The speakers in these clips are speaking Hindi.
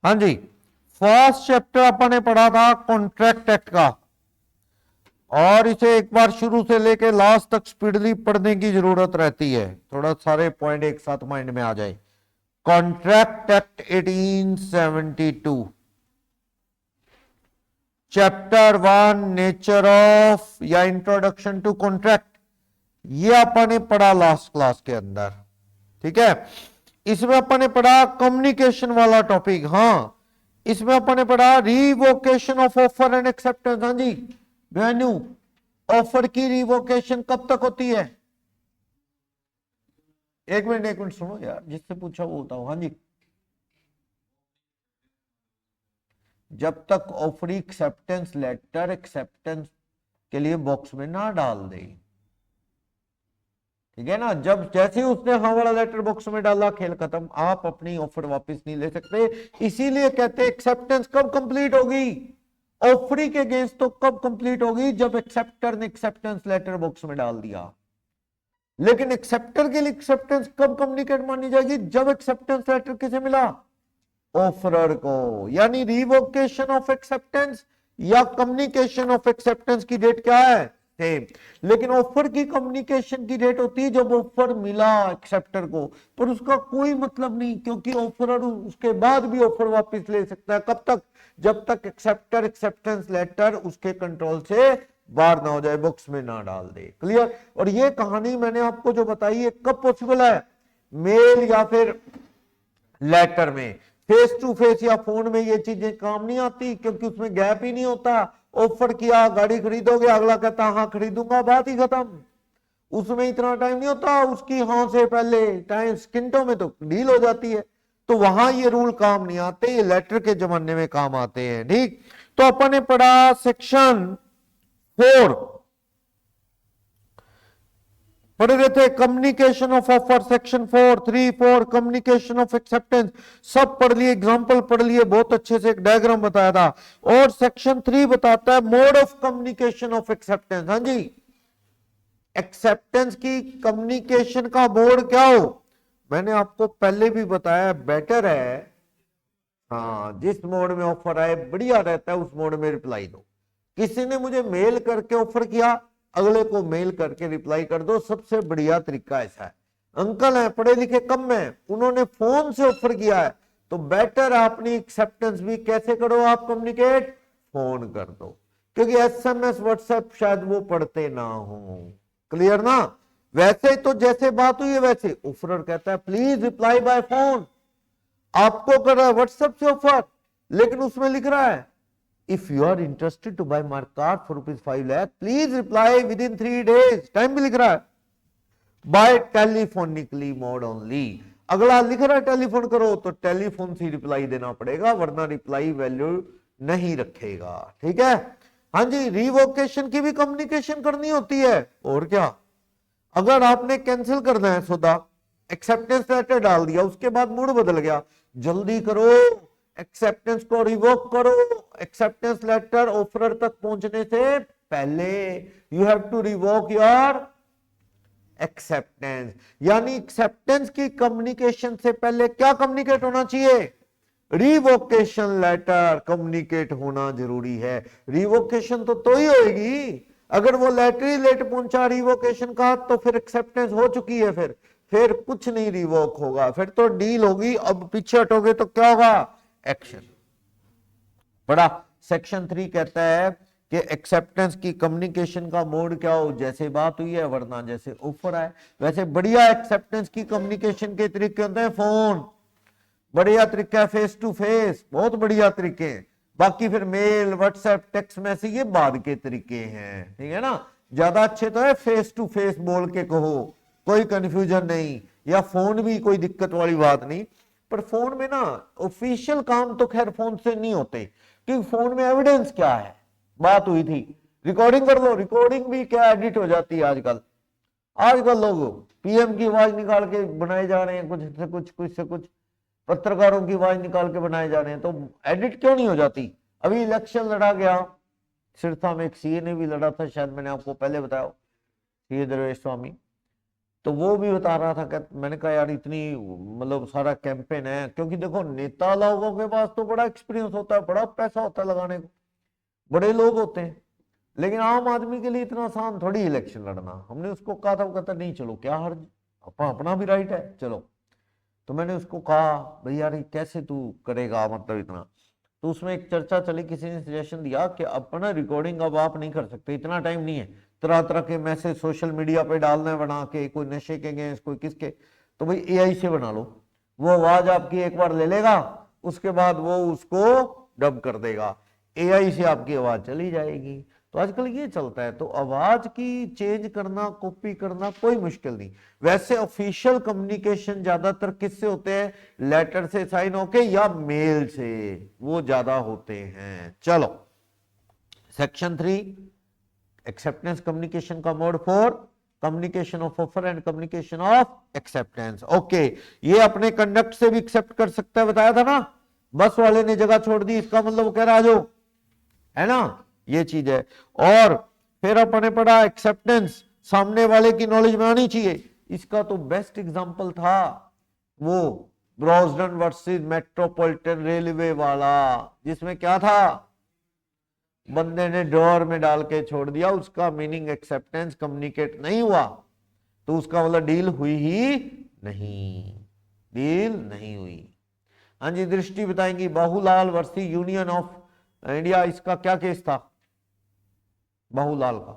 हाँ जी, फर्स्ट चैप्टर अपन ने पढ़ा था कॉन्ट्रैक्ट एक्ट का, और इसे एक बार शुरू से लेके लास्ट तक स्पीडली पढ़ने की जरूरत रहती है, थोड़ा सारे पॉइंट एक साथ माइंड में आ जाए। Contract act 1872, chapter 1 nature of या इंट्रोडक्शन टू कॉन्ट्रैक्ट, ये अपन ने पढ़ा लास्ट क्लास के अंदर। ठीक है, इसमें अपन ने पढ़ा कम्युनिकेशन वाला टॉपिक। हाँ, इसमें अपन ने पढ़ा revocation of offer and acceptance. हाँ जी वेन्यू, ऑफर की रिवोकेशन कब तक होती है? एक मिनट सुनो यार, जिससे पूछा वो बताओ। हाँ जी, जब तक ऑफर एक्सेप्टेंस लेटर एक्सेप्टेंस के लिए बॉक्स में ना डाल दे। ठीक है ना, जब जैसे ही उसने हाँ वाला लेटर बॉक्स में डाला, खेल खत्म, आप अपनी ऑफर वापस नहीं ले सकते। इसीलिए कहते हैं एक्सेप्टेंस कब कंप्लीट होगी? ऑफरी के अगेंस्ट तो कब कंप्लीट होगी? जब एक्सेप्टर ने एक्सेप्टेंस लेटर बॉक्स में डाल दिया। लेकिन एक्सेप्टर के लिए एक्सेप्टेंस कब कम्युनिकेट मानी जाएगी? जब एक्सेप्टेंस लेटर किसे मिला? ऑफरर को। यानी रिवोकेशन ऑफ एक्सेप्टेंस या कम्युनिकेशन ऑफ एक्सेप्टेंस की डेट क्या है? सेम। लेकिन ऑफर की कम्युनिकेशन की डेट होती है जब ऑफर मिला एक्सेप्टर को, पर उसका कोई मतलब नहीं, क्योंकि ऑफरर उसके बाद भी ऑफर वापस ले सकता है। कब तक? जब तक एक्सेप्टर एक्सेप्टेंस लेटर उसके कंट्रोल से बाहर ना हो जाए, बॉक्स में ना डाल दे। क्लियर? और ये कहानी मैंने आपको जो बताई है कब पॉसिबल है? मेल या फिर लेटर में। फेस टू फेस या फोन में ये चीजें काम नहीं आती, क्योंकि उसमें गैप ही नहीं होता। ऑफर किया, गाड़ी खरीदोगे, अगला कहता हाँ खरीदूंगा, बात ही खत्म। उसमें इतना टाइम नहीं होता, उसकी हाँ से पहले टाइम सेकंडों में तो डील हो जाती है। तो वहां ये रूल काम नहीं आते, ये लेटर के जमाने में काम आते हैं। ठीक, तो अपन ने पढ़ा सेक्शन 4, पढ़ रहे थे communication of offer, section 4, 3, 4, communication of acceptance, सब पढ़ लिए, एग्जांपल पढ़ लिए, बहुत अच्छे से एक डायग्राम बताया था। और सेक्शन 3 बताता है mode of communication of acceptance. हाँ जी, एक्सेप्टेंस की कम्युनिकेशन का मोड क्या हो? मैंने आपको पहले भी बताया, बेटर है हाँ जिस मोड में ऑफर आए बढ़िया रहता है उस मोड में रिप्लाई दो। किसी ने मुझे मेल करके ऑफर किया, अगले को मेल करके रिप्लाई कर दो, सबसे बढ़िया तरीका ऐसा है। अंकल हैं, पढ़े लिखे कम है, उन्होंने फोन से ऑफर किया है, तो बेटर है अपनी एक्सेप्टेंस भी कैसे करो आप कम्युनिकेट? फोन कर दो, क्योंकि एसएमएस व्हाट्सएप शायद वो पढ़ते ना हो। क्लियर ना? वैसे तो जैसे बात हुई है वैसे ऑफरर कहता है प्लीज रिप्लाई बाय फोन, आपको कर रहा है व्हाट्सएप से ऑफर, लेकिन उसमें लिख रहा है if you are interested to buy my card for ₹5 lakh please reply within 3 days, time भी लिख रहा है, बाय टेलीफोनिकली मोड ओनली। अगला लिख रहा है टेलीफोन करो, तो टेलीफोन से रिप्लाई देना पड़ेगा, वरना रिप्लाई वैल्यू नहीं रखेगा। ठीक है? हाँ जी, रिवोकेशन की भी कम्युनिकेशन करनी होती है, और क्या। अगर आपने कैंसिल करना है सौदा, एक्सेप्टेंस लेटर डाल दिया, उसके बाद मूड बदल गया, जल्दी करो, एक्सेप्टेंस को रिवोक करो। एक्सेप्टेंस लेटर ऑफरर तक पहुंचने से पहले you have to revoke your acceptance. यानी एक्सेप्टेंस की कम्युनिकेशन से पहले क्या कम्युनिकेट होना चाहिए? रिवोकेशन लेटर कम्युनिकेट होना जरूरी है। रिवोकेशन तो ही होगी, अगर वो लेटर ही लेट पहुंचा रिवोकेशन का, तो फिर एक्सेप्टेंस हो चुकी है, फिर कुछ नहीं रिवोक होगा, फिर तो डील होगी। अब पीछे हटोगे तो क्या होगा? एक्शन। बड़ा सेक्शन 3 कहता है कि एक्सेप्टेंस की कम्युनिकेशन का मोड क्या हो? जैसे बात हुई है, वरना जैसे ऑफर आए। वैसे बढ़िया एक्सेप्टेंस की कम्युनिकेशन के तरीके होते हैं फोन, बढ़िया तरीका है फेस टू फेस, बहुत बढ़िया तरीके हैं। बाकी फिर मेल, व्हाट्सएप, टेक्स्ट मैसेज ये बाद के तरीके हैं। ठीक है ना? ज्यादा अच्छे तो है फेस टू फेस बोल के कहो, कोई कंफ्यूजन नहीं, या फोन भी कोई दिक्कत वाली बात नहीं। पर फोन में ना ऑफिशियल काम तो खैर फोन से नहीं होते, क्योंकि फोन में एविडेंस क्या है? बात हुई थी, रिकॉर्डिंग कर लो, रिकॉर्डिंग भी क्या एडिट हो जाती है आजकल। आजकल लोग पीएम की आवाज निकाल के बनाए जा रहे हैं, कुछ से कुछ पत्रकारों की आवाज निकाल के बनाए जा रहे हैं, तो एडिट क्यों नहीं हो जाती? अभी इलेक्शन लड़ा गया सिरसा में, एक सीए ने भी लड़ा था, शायद मैंने आपको पहले बताया, सीए देवेश स्वामी। तो वो भी बता रहा था कि मैंने कहा यार इतनी मतलब सारा कैंपेन है, क्योंकि देखो नेता लोगों के पास तो बड़ा एक्सपीरियंस होता है, बड़ा पैसा होता है लगाने को, बड़े लोग होते हैं, लेकिन आम आदमी के लिए इतना आसान थोड़ी इलेक्शन लड़ना। हमने उसको कहा था, वो कहता नहीं चलो क्या हर्ज, अपना भी राइट है चलो। तो मैंने उसको कहा भाई यार कैसे तू करेगा मतलब इतना। तो उसमें एक चर्चा चली, किसी ने सजेशन दिया कि अपना रिकॉर्डिंग अब आप नहीं कर सकते, इतना टाइम नहीं है, तरह तरह के मैसेज सोशल मीडिया पे डालना है बना के, कोई नशे के अगेंस्ट कोई किसके, तो भाई एआई से बना लो, वो आवाज आपकी एक बार ले लेगा, उसके बाद वो उसको डब कर देगा, एआई से आपकी आवाज चली जाएगी। तो आजकल ये चलता है, तो आवाज की चेंज करना, कॉपी करना कोई मुश्किल नहीं। वैसे ऑफिशियल कम्युनिकेशन ज्यादातर किससे होते हैं, लेटर से साइन होके या मेल से, वो ज्यादा होते हैं। चलो सेक्शन 3 एक्सेप्टेंस कम्युनिकेशन का mode 4 communication of offer and communication of acceptance. Okay, ये अपने कंडक्ट से भी एक्सेप्ट कर सकता है, बताया था ना, बस वाले ने जगह छोड़ दी, इसका मतलब वो कह रहा जो है ना, ये चीज है। और फिर अपने पढ़ा एक्सेप्टेंस सामने वाले की नॉलेज में आनी चाहिए। इसका तो बेस्ट एग्जांपल था वो ब्रॉसडन वर्सेस मेट्रोपॉलिटन रेलवे वाला, जिसमें क्या था, बंदे ने ड्रॉअर में डाल के छोड़ दिया, उसका मीनिंग एक्सेप्टेंस कम्युनिकेट नहीं हुआ, तो उसका मतलब डील हुई ही नहीं, डील नहीं हुई। हाँ जी, दृष्टि बताएंगी बाहूलाल वर्सेस यूनियन ऑफ इंडिया, इसका क्या केस था, बाहूलाल का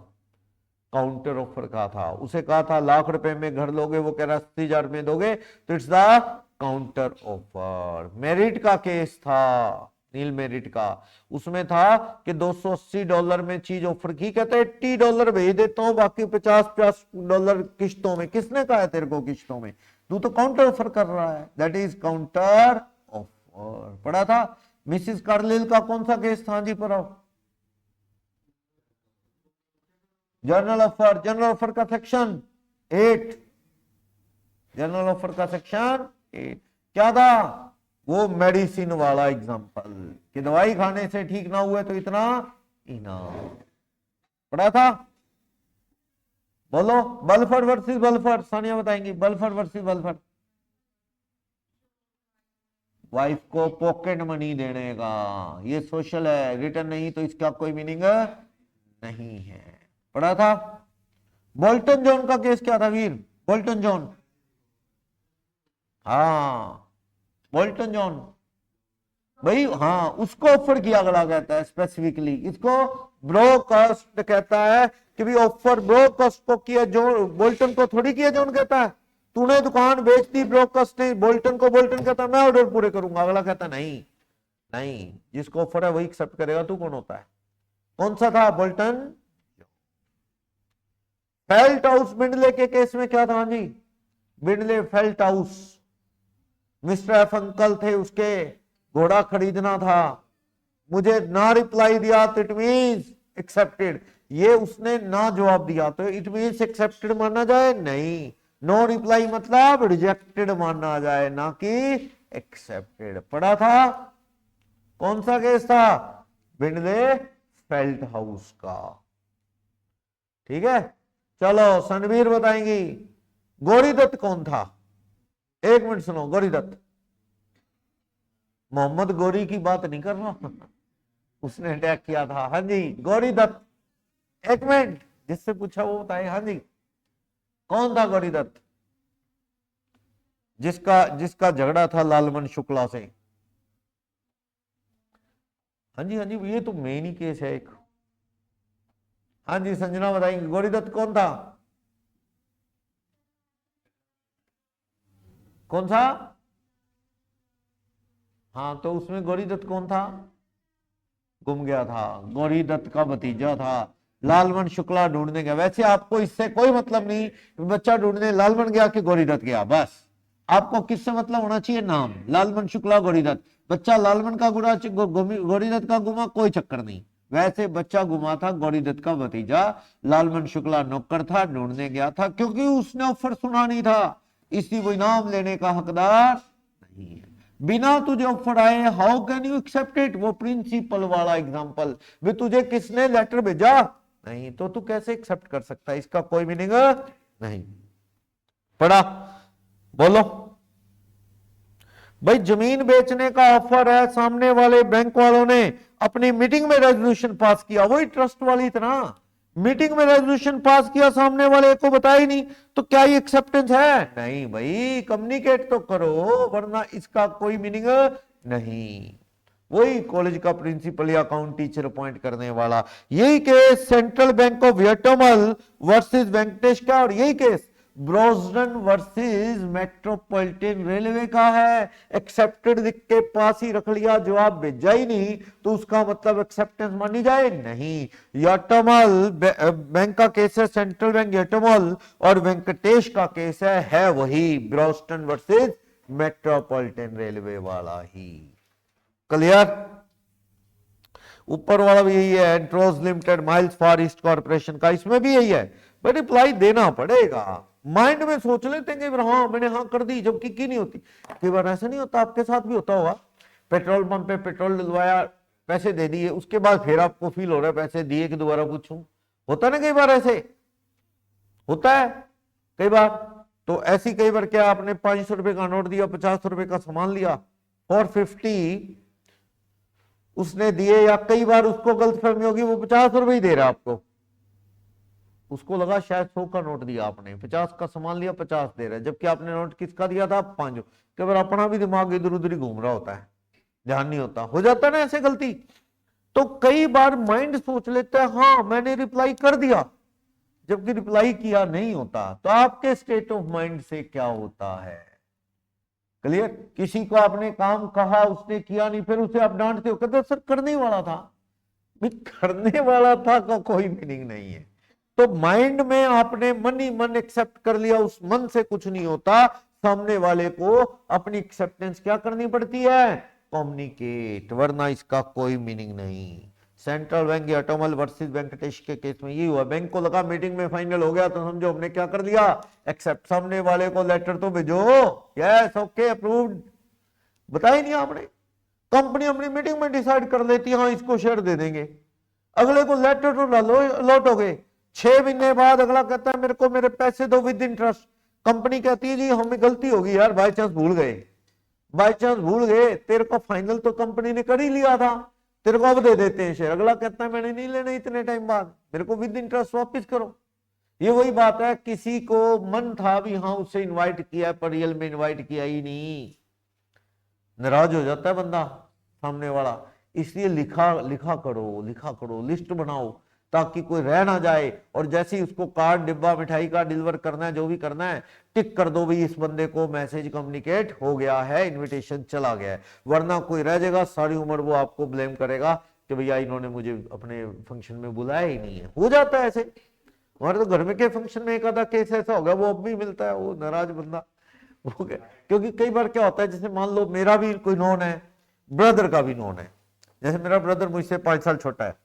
काउंटर ऑफर का था, उसे कहा था लाख रुपए में घर लोगे, वो कह रहा 80,000 में दोगे, तो it's the counter offer. Merit का केस था, नील मेरिट का, उसमें था कि $280 में चीज ऑफर की, कहते $80 भेज देता हूं, बाकी $50 किश्तों में। किसने कहा है तेरे को किश्तों में, तू तो काउंटर ऑफर कर रहा है, दैट इज काउंटर ऑफर। पढ़ा था। मिसिस कार्लिल का कौन सा केस था जी, पर जर्नल ऑफर, जनरल ऑफर का सेक्शन 8, जनरल ऑफर का सेक्शन 8 क्या था, वो मेडिसिन वाला एग्जांपल कि दवाई खाने से ठीक ना हुए तो इतना इनाम। पढ़ा था। बोलो, बलफर वर्सेस बलफर, सानिया बताएंगी, बलफर वर्सेस बलफर। वाइफ को पॉकेट मनी देने का, ये सोशल है, रिटर्न नहीं तो इसका कोई मीनिंग नहीं है। पढ़ा था। बोल्टन जॉन का केस क्या था वीर, बोल्टन जॉन, हाँ बोल्टन जॉन भाई, हाँ उसको ऑफर किया गया कहता है स्पेसिफिकली, इसको ब्रोकस्ट कहता है कि भी ऑफर ब्रोकस्ट को किया, जो बोल्टन को थोड़ी किया जॉन कहता है, तूने दुकान बेच दी ब्रोकस्ट ने बोल्टन को, बोल्टन कहता है मैं ऑर्डर पूरे करूंगा, अगला कहता नहीं नहीं, जिसको ऑफर है वही एक्सेप्ट करेगा, तू कौन होता है। कौन सा था, बोल्टन। फेल्ट हाउस बिंडले के केस में क्या था जी, Bindley Felthouse, mister F uncle थे, उसके घोड़ा खरीदना था, मुझे ना रिप्लाई दिया तो इट मींस एक्सेप्टेड, ये उसने ना जवाब दिया तो इट मींस एक्सेप्टेड माना जाए, नहीं, नो रिप्लाई मतलब रिजेक्टेड माना जाए, ना कि एक्सेप्टेड। पढ़ा था। कौन सा केस था, बिंडले फेल्ट हाउस का, ठीक है। चलो सनवीर बताएंगी गौरी दत्त कौन था, एक मिनट सुनो, गौरी दत्त, मोहम्मद गौरी की बात नहीं कर रहा, उसने अटैक किया था, हाँ जी गौरी दत्त, एक मिनट, जिससे पूछा वो बताए, हाँ जी कौन था गौरी दत्त, जिसका जिसका झगड़ा था लालमन शुक्ला से। हाँ जी हाँ जी, ये तो मेन ही केस है एक। हाँ जी संजना बताएंगे गौरी दत्त कौन था, कौन सा, हाँ तो उसमें गौरी दत्त कौन था, गुम गया था, गौरी दत्त का भतीजा था, लालमन शुक्ला ढूंढने गया। वैसे आपको इससे कोई मतलब नहीं, बच्चा ढूंढने लालमन गया कि गौरी दत्त गया, बस आपको किससे मतलब होना चाहिए, नाम, लालमन शुक्ला गौरी दत्त, बच्चा लालमन का गुड़ा गौरी दत्त का गुमा, कोई चक्कर नहीं। वैसे बच्चा गुमा था गौरी दत्त का भतीजा, लालमन शुक्ला नौकर था, ढूंढने गया था, क्योंकि उसने ऑफर सुना नहीं था, इसलिए वो इनाम लेने का हकदार नहीं है। बिना तुझे ऑफर आए how can you accept it, वो प्रिंसिपल वाला एग्जांपल, भी तुझे किसने लेटर भेजा नहीं तो तू कैसे एक्सेप्ट कर सकता है, इसका कोई मीनिंग नहीं। पढ़ा? बोलो भाई, जमीन बेचने का ऑफर है, सामने वाले बैंक वालों ने अपनी मीटिंग में रेजोल्यूशन पास किया, वही ट्रस्ट वाली तरह मीटिंग में रेजोल्यूशन पास किया, सामने वाले को बताया ही नहीं, तो क्या ये एक्सेप्टेंस है? नहीं भाई, कम्युनिकेट तो करो, वरना इसका कोई मीनिंग नहीं। वही कॉलेज का प्रिंसिपल या अकाउंट टीचर अपॉइंट करने वाला। यही case Central Bank of Yeotmal versus Venkatesh का, और यही case Brogden versus Metropolitan Railway का है। एक्सेप्टेड लिख के पास ही रख लिया, जवाब भेजा ही नहीं, तो उसका मतलब एक्सेप्टेंस मानी जाए? नहीं। यटमल बैंक का केस है, सेंट्रल बैंक यटमल, और वेंकटेश का केस है वही ब्रोस्टन वर्सेस मेट्रोपॉलिटन रेलवे वाला ही। क्लियर? ऊपर वाला भी यही है, एंट्रोज लिमिटेड, माइल्स फार ईस्ट कॉर्पोरेशन का, इसमें भी यही है। बट रिप्लाई देना पड़ेगा। माइंड में सोच लेते हैं कि हाँ मैंने हाँ कर दी, जबकि की नहीं होती। कई बार ऐसा नहीं होता, आपके साथ भी होता होगा, पेट्रोल पंप पे पेट्रोल डलवाया, पैसे दे दिए, उसके बाद फिर आपको फील हो रहा है पैसे दिए कि दोबारा पूछूं। होता ना कई बार, ऐसे होता है कई बार। तो ऐसी कई बार क्या, आपने 500 रुपए का नोट दिया, 50 रुपए का सामान लिया, 450 उसने दिए, या कई बार उसको गलतफहमी होगी वो 50 रुपए ही दे रहा है आपको, उसको लगा शायद 100 का नोट दिया आपने, 50 का सामान लिया, 50 दे रहा है, जबकि आपने नोट किसका दिया था? 5। कई बार अपना भी दिमाग इधर उधर ही घूम रहा होता है, ध्यान नहीं होता, हो जाता है ना ऐसे गलती। तो कई बार माइंड सोच लेता है हाँ मैंने रिप्लाई कर दिया, जबकि रिप्लाई किया नहीं होता। तो आपके स्टेट ऑफ माइंड से क्या होता है? क्लियर? किसी को आपने काम कहा, उसने किया नहीं, फिर उसे आप डांटते हो, कहते सर करने वाला था। करने वाला था का कोई मीनिंग नहीं है। तो माइंड में आपने मन ही मन एक्सेप्ट कर लिया, उस मन से कुछ नहीं होता। सामने वाले को अपनी एक्सेप्टेंस क्या करनी पड़ती है? कम्युनिकेट, वरना इसका कोई मीनिंग नहीं। सेंट्रल बैंक यटमल वर्सेस वेंकटेश के केस में ये हुआ, बैंक को लगा मीटिंग में फाइनल हो गया, तो समझो हमने क्या कर लिया? एक्सेप्ट। सामने वाले को लेटर तो भेजो, यस ओके अप्रूव्ड, बताया नहीं आपने। कंपनी अपनी मीटिंग में डिसाइड कर लेती है हाँ इसको शेयर दे देंगे, अगले को लेटर तो लौट हो गए। 6 महीने बाद अगला कहता है मेरे को मेरे पैसे दो विद इंटरेस्ट। कंपनी कहती है जी हमें गलती होगी यार, बाय चांस भूल गए, बाय चांस भूल गए, तेरे को फाइनल तो कंपनी ने कर ही लिया था, तेरे को अब दे देते हैं शेयर। अगला कहता है मैंने नहीं लेने इतने टाइम बाद, मेरे को विद इंटरेस्ट वापिस करो। ये वही बात है, किसी को मन था भी हाँ उससे इन्वाइट किया, पर रियल में इन्वाइट किया ही नहीं, नाराज हो जाता है बंदा सामने वाला। इसलिए लिखा करो, लिस्ट बनाओ, ताकि कोई रह ना जाए। और जैसे ही उसको कार्ड, डिब्बा मिठाई का डिलीवर करना है, जो भी करना है, टिक कर दो भाई इस बंदे को मैसेज कम्युनिकेट हो गया है, इनविटेशन चला गया है। वरना कोई रह जाएगा, सारी उम्र वो आपको ब्लेम करेगा कि भैया इन्होंने मुझे अपने फंक्शन में बुलाया ही नहीं है। हो जाता है ऐसे, हमारे तो घर में के फंक्शन में एक आधा केस ऐसा होगा, वो अब भी मिलता है, वो नाराज बंदा हो गया। क्योंकि कई बार क्या होता है, जैसे मान लो मेरा भी कोई नॉन है, ब्रदर का भी नॉन है, जैसे मेरा ब्रदर मुझसे 5 साल छोटा है,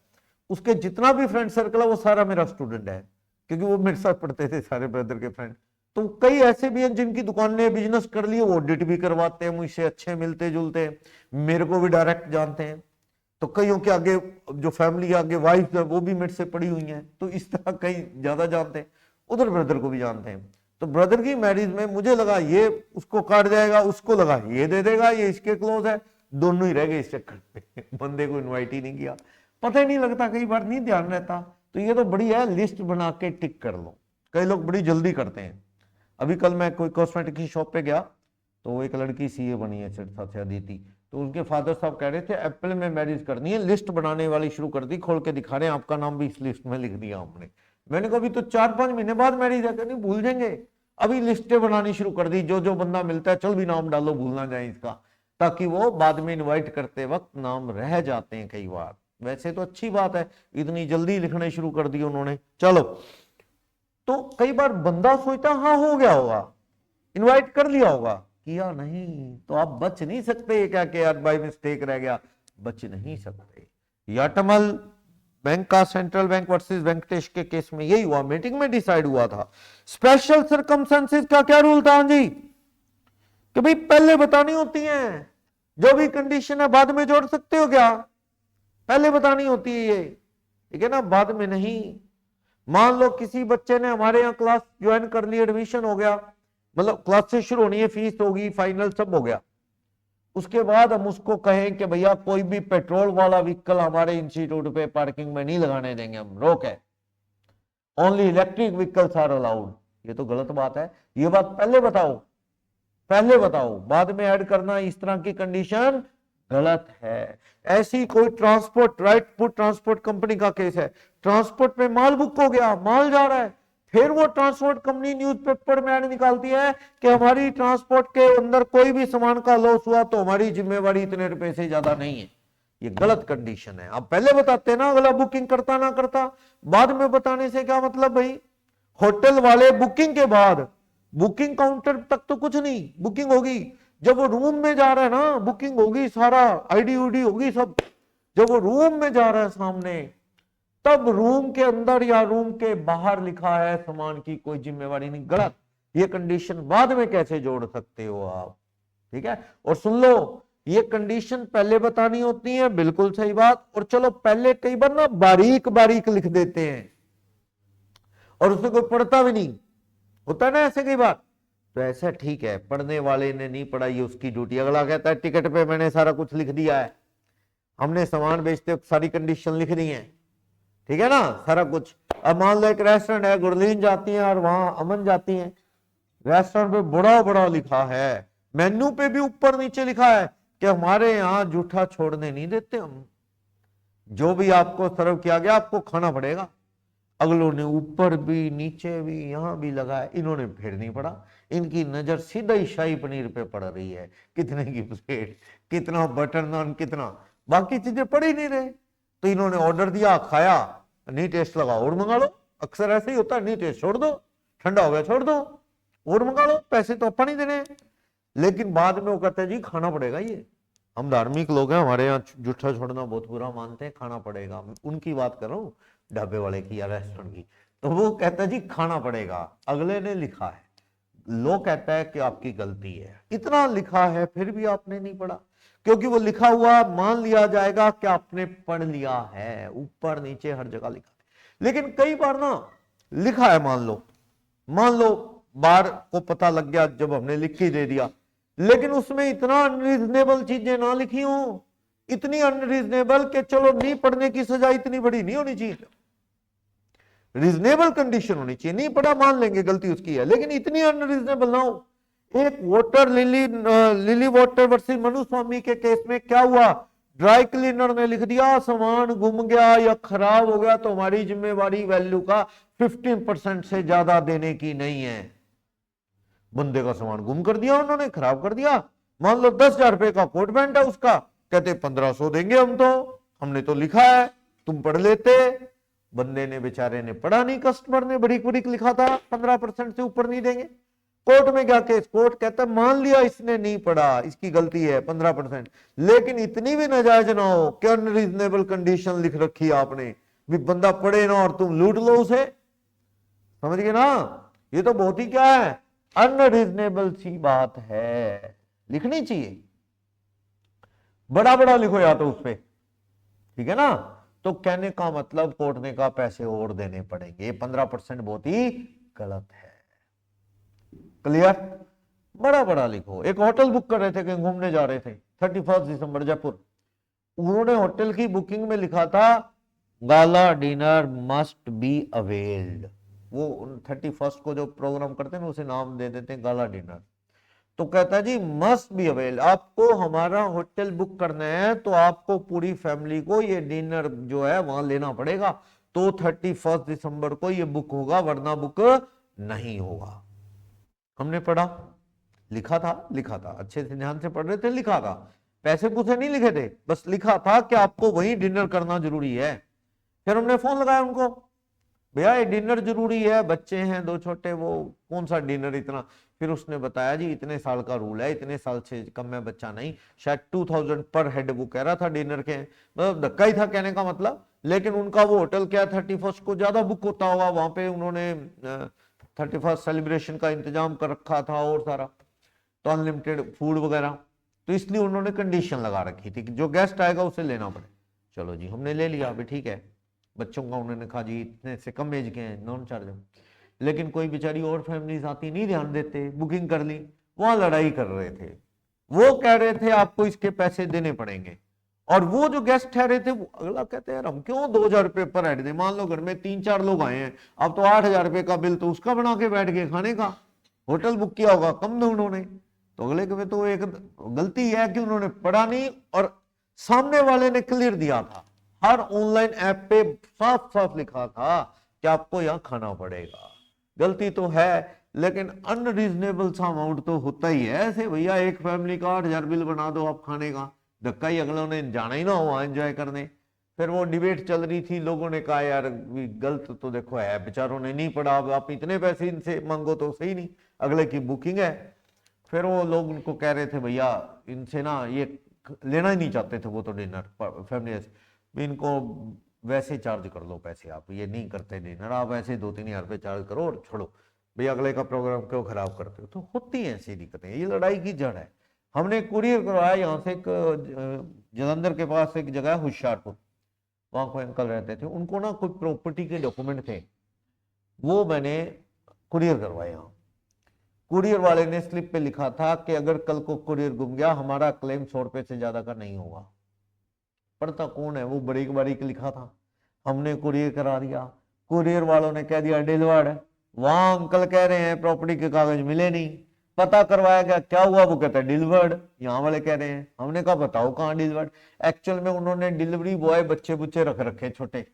उसके जितना भी फ्रेंड सर्कल है वो सारा मेरा स्टूडेंट है, क्योंकि वो मेरे साथ पढ़ते थे सारे ब्रदर के फ्रेंड। तो कई ऐसे भी हैं जिनकी दुकान ने बिजनेस कर लिए, वो ऑडिट भी करवाते हैं मुझसे, अच्छे मिलते जुलते, मेरे को भी डायरेक्ट जानते हैं। तो कईयों के आगे जो फैमिली आगे वाइफ है वो भी मेरे से पड़ी हुई हैं, तो इस तरह कई ज्यादा जानते हैं, उधर ब्रदर को भी जानते हैं। तो ब्रदर की मैरिज में मुझे लगा ये उसको काट जाएगा, उसको लगा ये दे देगा, ये इसके क्लोज है, दोनों ही रह गए इस चक्कर में, बंदे को इन्वाइट ही नहीं किया, पता ही नहीं लगता, कई बार नहीं ध्यान रहता। तो ये तो बढ़िया है, लिस्ट बना के टिक कर लो। कई लोग बड़ी जल्दी करते हैं। अभी कल मैं कोई कॉस्मेटिक की शॉप पे गया, तो एक लड़की सीए बनी है साथी अदिति, तो उनके फादर साहब कह रहे थे अप्रैल में मैरिज करनी है, लिस्ट बनाने वाली शुरू कर दी, खोल के दिखा रहे हैं आपका नाम भी इस लिस्ट में लिख दिया हमने। मैंने कहा अभी तो 4-5 महीने बाद मैरिज है, नहीं भूल जाएंगे, अभी लिस्टें बनानी शुरू कर दी, जो जो बंदा मिलता है चल भी नाम डालो, भूल ना जाए इसका, ताकि वो बाद में इन्वाइट करते वक्त नाम रह जाते हैं कई बार। वैसे तो अच्छी बात है, इतनी जल्दी लिखने शुरू कर दिए उन्होंने। चलो, तो कई बार बंदा सोचता हाँ हो गया होगा, इन्वाइट कर लिया होगा, किया नहीं, तो आप बच नहीं सकते क्या कि यार बाय मिस्टेक रह गया, बच नहीं सकते। याटमल बैंक का सेंट्रल बैंक वर्सेस वेंकटेश के केस में यही हुआ, मीटिंग में डिसाइड हुआ था। स्पेशल सर्कमस्टेंसेस का क्या रूल था जी, कि भाई पहले बतानी होती है, जो भी कंडीशन है बाद में जोड़ सकते हो क्या, पहले बतानी होती है ये, ठीक है ना, बाद में नहीं। मान लो किसी बच्चे ने हमारे यहाँ क्लास ज्वाइन कर ली, एडमिशन हो गया, मतलब क्लासेस शुरू होनी है, फीस होगी, फाइनल सब हो गया, उसके बाद हम उसको कहें कि भैया कोई भी पेट्रोल वाला व्हीकल हमारे इंस्टीट्यूट पे पार्किंग में नहीं लगाने देंगे, हम रोक है, only electric vehicles are allowed, ये तो गलत बात है। ये बात पहले बताओ, पहले बताओ, बाद में ऐड करना इस तरह की कंडीशन गलत है। ऐसी कोई transport, right food transport company का केस है, ट्रांसपोर्ट में माल बुक हो गया, माल जा रहा है, फिर वो ट्रांसपोर्ट कंपनी न्यूज़पेपर में ऐड निकालती है कि हमारी ट्रांसपोर्ट के अंदर कोई भी सामान का लॉस हुआ तो हमारी जिम्मेवारी इतने रुपए से ज्यादा नहीं है। ये गलत कंडीशन है। आप पहले बताते ना, अगला बुकिंग करता ना करता, बाद में बताने से क्या मतलब भाई। होटल वाले बुकिंग के बाद, बुकिंग काउंटर तक तो कुछ नहीं, बुकिंग होगी, जब वो रूम में जा रहा है ना, बुकिंग होगी, सारा आईडी उडी होगी सब, जब वो रूम में जा रहा है सामने, तब रूम के अंदर या रूम के बाहर लिखा है सामान की कोई जिम्मेवारी नहीं, गलत। ये कंडीशन बाद में कैसे जोड़ सकते हो आप, ठीक है। और सुन लो, ये कंडीशन पहले बतानी होती है, बिल्कुल सही बात। और चलो पहले कई बार ना बारीक बारीक लिख देते हैं और उसे कोई पढ़ता भी नहीं, होता है ना ऐसे कई बार, तो ऐसा ठीक है, पढ़ने वाले ने नहीं पढ़ाई उसकी ड्यूटी। अगला कहता है टिकट पे मैंने सारा कुछ लिख दिया है, हमने सामान बेचते वक्त सारी कंडीशन लिख दी है, ठीक है ना, सारा कुछ। अब मान लो एक रेस्टोरेंट है, गुरलीन जाती है और वहां अमन जाती है, रेस्टोरेंट पे बड़ा बड़ा लिखा है, मेन्यू पे भी ऊपर नीचे लिखा है कि हमारे यहां जूठा छोड़ने नहीं देते हम, जो भी आपको सर्व किया गया आपको खाना पड़ेगा। अगलों ने ऊपर भी नीचे भी यहां भी लगाया, इन्होंने फिर नहीं पड़ा, इनकी नजर सीधा ही शाही पनीर पे पड़ रही है, कितने की प्लेट, कितना बटर नान, कितना, बाकी चीजें पड़ ही नहीं रहे। तो इन्होंने ऑर्डर दिया, खाया, नहीं टेस्ट लगा और मंगा लो, अक्सर ऐसे ही होता है, नहीं टेस्ट छोड़ दो, ठंडा हो गया छोड़ दो और मंगा लो, पैसे तो अपन ही देने। लेकिन बाद में वो कहते हैं जी खाना पड़ेगा, ये हम धार्मिक लोग हैं, हमारे यहाँ जूठा छोड़ना बहुत बुरा मानते हैं, खाना पड़ेगा। उनकी बात कर रहा हूँ, ढाबे वाले की या रेस्टोरेंट की। तो वो कहता है जी खाना पड़ेगा, अगले ने लिखा है, लोग कहता है कि आपकी गलती है, इतना लिखा है फिर भी आपने नहीं पढ़ा, क्योंकि वो लिखा हुआ मान लिया जाएगा कि आपने पढ़ लिया है, ऊपर नीचे हर जगह लिखा है। लेकिन कई बार ना लिखा है, मान लो बार को पता लग गया जब हमने लिख के दे दिया, लेकिन उसमें इतना अनरीजनेबल चीजें ना लिखी हो, इतनी अनरीजनेबल कि चलो नहीं पढ़ने की सजा इतनी बड़ी नहीं होनी चाहिए, रीजनेबल कंडीशन होनी चाहिए। नहीं पढ़ा मान लेंगे गलती उसकी है, लेकिन इतनी अनरीजनेबल ना हो। एक water lily water versus Manu Swami के केस में क्या हुआ, ड्राई क्लीनर ने लिख दिया सामान गुम गया या खराब हो गया तो हमारी जिम्मेवारी वैल्यू का 15% से ज्यादा देने की नहीं है। बंदे का सामान गुम कर दिया उन्होंने, खराब कर दिया, मान लो 10,000 रुपए का कोट पैंट है उसका, कहते 1500 देंगे हम, तो हमने तो लिखा है, तुम पढ़ लेते। बंदे ने बेचारे ने पढ़ा नहीं, कस्टमर ने बरीक बरीक लिखा था 15% से ऊपर नहीं देंगे। कोर्ट में क्या केस, कोर्ट कहता है मान लिया इसने नहीं पढ़ा, इसकी गलती है 15%, लेकिन इतनी भी नाजायज ना हो कि अनरीजनेबल कंडीशन लिख रखी है आपने, भी बंदा पढ़े ना और तुम लूट लो उसे, समझ गए ना। ये तो बहुत ही क्या है, अनरीजनेबल सी बात है, लिखनी चाहिए, बड़ा बड़ा लिखो या तो उस पे, ठीक है ना। तो कहने का मतलब कोर्ट ने कहा पैसे और देने पड़ेंगे, 15% बहुत ही गलत है, क्लियर। बड़ा बड़ा लिखो। एक होटल बुक कर रहे थे, कहीं घूमने जा रहे थे, 31 दिसंबर जयपुर, उन्होंने होटल की बुकिंग में लिखा था gala dinner must be availed. वो 31 को जो प्रोग्राम करते हैं ना उसे नाम दे देते हैं गाला डिनर। तो कहता है जी मस्ट बी अवेल, आपको हमारा होटल बुक करना है तो आपको पूरी फैमिली को ये डिनर जो है वहां लेना पड़ेगा, तो 31 दिसंबर को ये बुक होगा, वरना बुक नहीं होगा। हमने पढ़ा, लिखा था, अच्छे से ध्यान से पढ़ रहे थे, लिखा था, पैसे पूछे नहीं लिखे थे, बस लिखा था कि आपको वही डिनर करना जरूरी है। फिर हमने फोन लगाया उनको, भैया ये डिनर जरूरी है, बच्चे हैं 2 छोटे, वो कौन सा डिनर इतना। फिर उसने बताया जी इतने साल का रूल है, इतने साल से कम में बच्चा नहीं, शायद 2000 पर हेड वो कह रहा था डिनर के, मतलब धक्का ही था कहने का मतलब। लेकिन उनका वो होटल क्या 31 को ज्यादा बुक होता होगा, वहां पे उन्होंने 31 सेलिब्रेशन का इंतजाम कर रखा था और सारा, तो अनलिमिटेड फूड वगैरह, तो इसलिए उन्होंने कंडीशन लगा रखी थी कि जो गेस्ट आएगा उसे लेना पड़े। चलो जी हमने ले लिया, अभी ठीक है, बच्चों का उन्होंने कहा जी इतने से कम एज के हैं, नॉन चार्जेबल। लेकिन कोई बेचारी और फैमिलीज आती, नहीं ध्यान देते, बुकिंग कर ली, वहां लड़ाई कर रहे थे, वो कह रहे थे आपको इसके पैसे देने पड़ेंगे, और वो जो गेस्ट ठहरे थे वो अगला कहते हैं हम क्यों 2,000 रुपये पर हेड दें, मान लो घर में 3-4 लोग आए हैं, अब तो 8,000 रुपये का बिल तो उसका बना के बैठ गए, खाने का होटल बुक किया होगा कम दो उन्होंने, तो अगले के तो एक गलती है कि उन्होंने पढ़ा नहीं, और सामने वाले ने क्लियर दिया था, हर ऑनलाइन ऐप पे साफ साफ लिखा था कि आपको यहां खाना पड़ेगा। गलती तो है, लेकिन अनरीजनेबल सा अमाउंट तो होता ही है, ऐसे भैया एक फैमिली का 8,000 बिल बना दो आप खाने का, धक्का ही अगलों ने जाना ही ना हो वहां एंजॉय करने। फिर वो डिबेट चल रही थी, लोगों ने कहा यार गलत तो देखो है, बेचारों ने नहीं पढ़ा, अब आप इतने पैसे इनसे मांगो तो सही नहीं, अगले की बुकिंग है। फिर वो लोग उनको कह रहे थे भैया इनसे ना ये लेना ही नहीं चाहते थे वो तो डिनर फैमिली, इनको वैसे चार्ज कर लो पैसे, आप ये नहीं करते डिनर, आप ऐसे 2-3 हज़ार रुपये चार्ज करो और छोड़ो, भैया अगले का प्रोग्राम क्यों खराब करते हो। तो होती है ऐसी दिक्कतें, ये लड़ाई की जड़ है। हमने कुरियर करवाया यहाँ से, एक जलंधर के पास एक जगह है होशियारपुर, वहां कोई अंकल रहते थे, उनको ना कोई प्रॉपर्टी के डॉक्यूमेंट थे, वो मैंने कुरियर करवाए। यहाँ कुरियर वाले ने स्लिप पे लिखा था कि अगर कल को कुरियर गुम गया हमारा क्लेम 100 रुपए से ज्यादा का नहीं होगा। पढ़ता कौन है, वो बारीक बारीक लिखा था, हमने कुरियर करा दिया, कुरियर वालों ने कह दिया डिलीवर्ड, वहां अंकल कह रहे हैं प्रॉपर्टी के कागज मिले नहीं, पता करवाया गया क्या हुआ, वो कहता है डिलीवर्ड, यहाँ वाले कह रहे हैं, हमने कहा बताओ कहाँ डिलीवर्ड। एक्चुअल में उन्होंने डिलीवरी बॉय बच्चे बुच्चे रख रखे छोटे,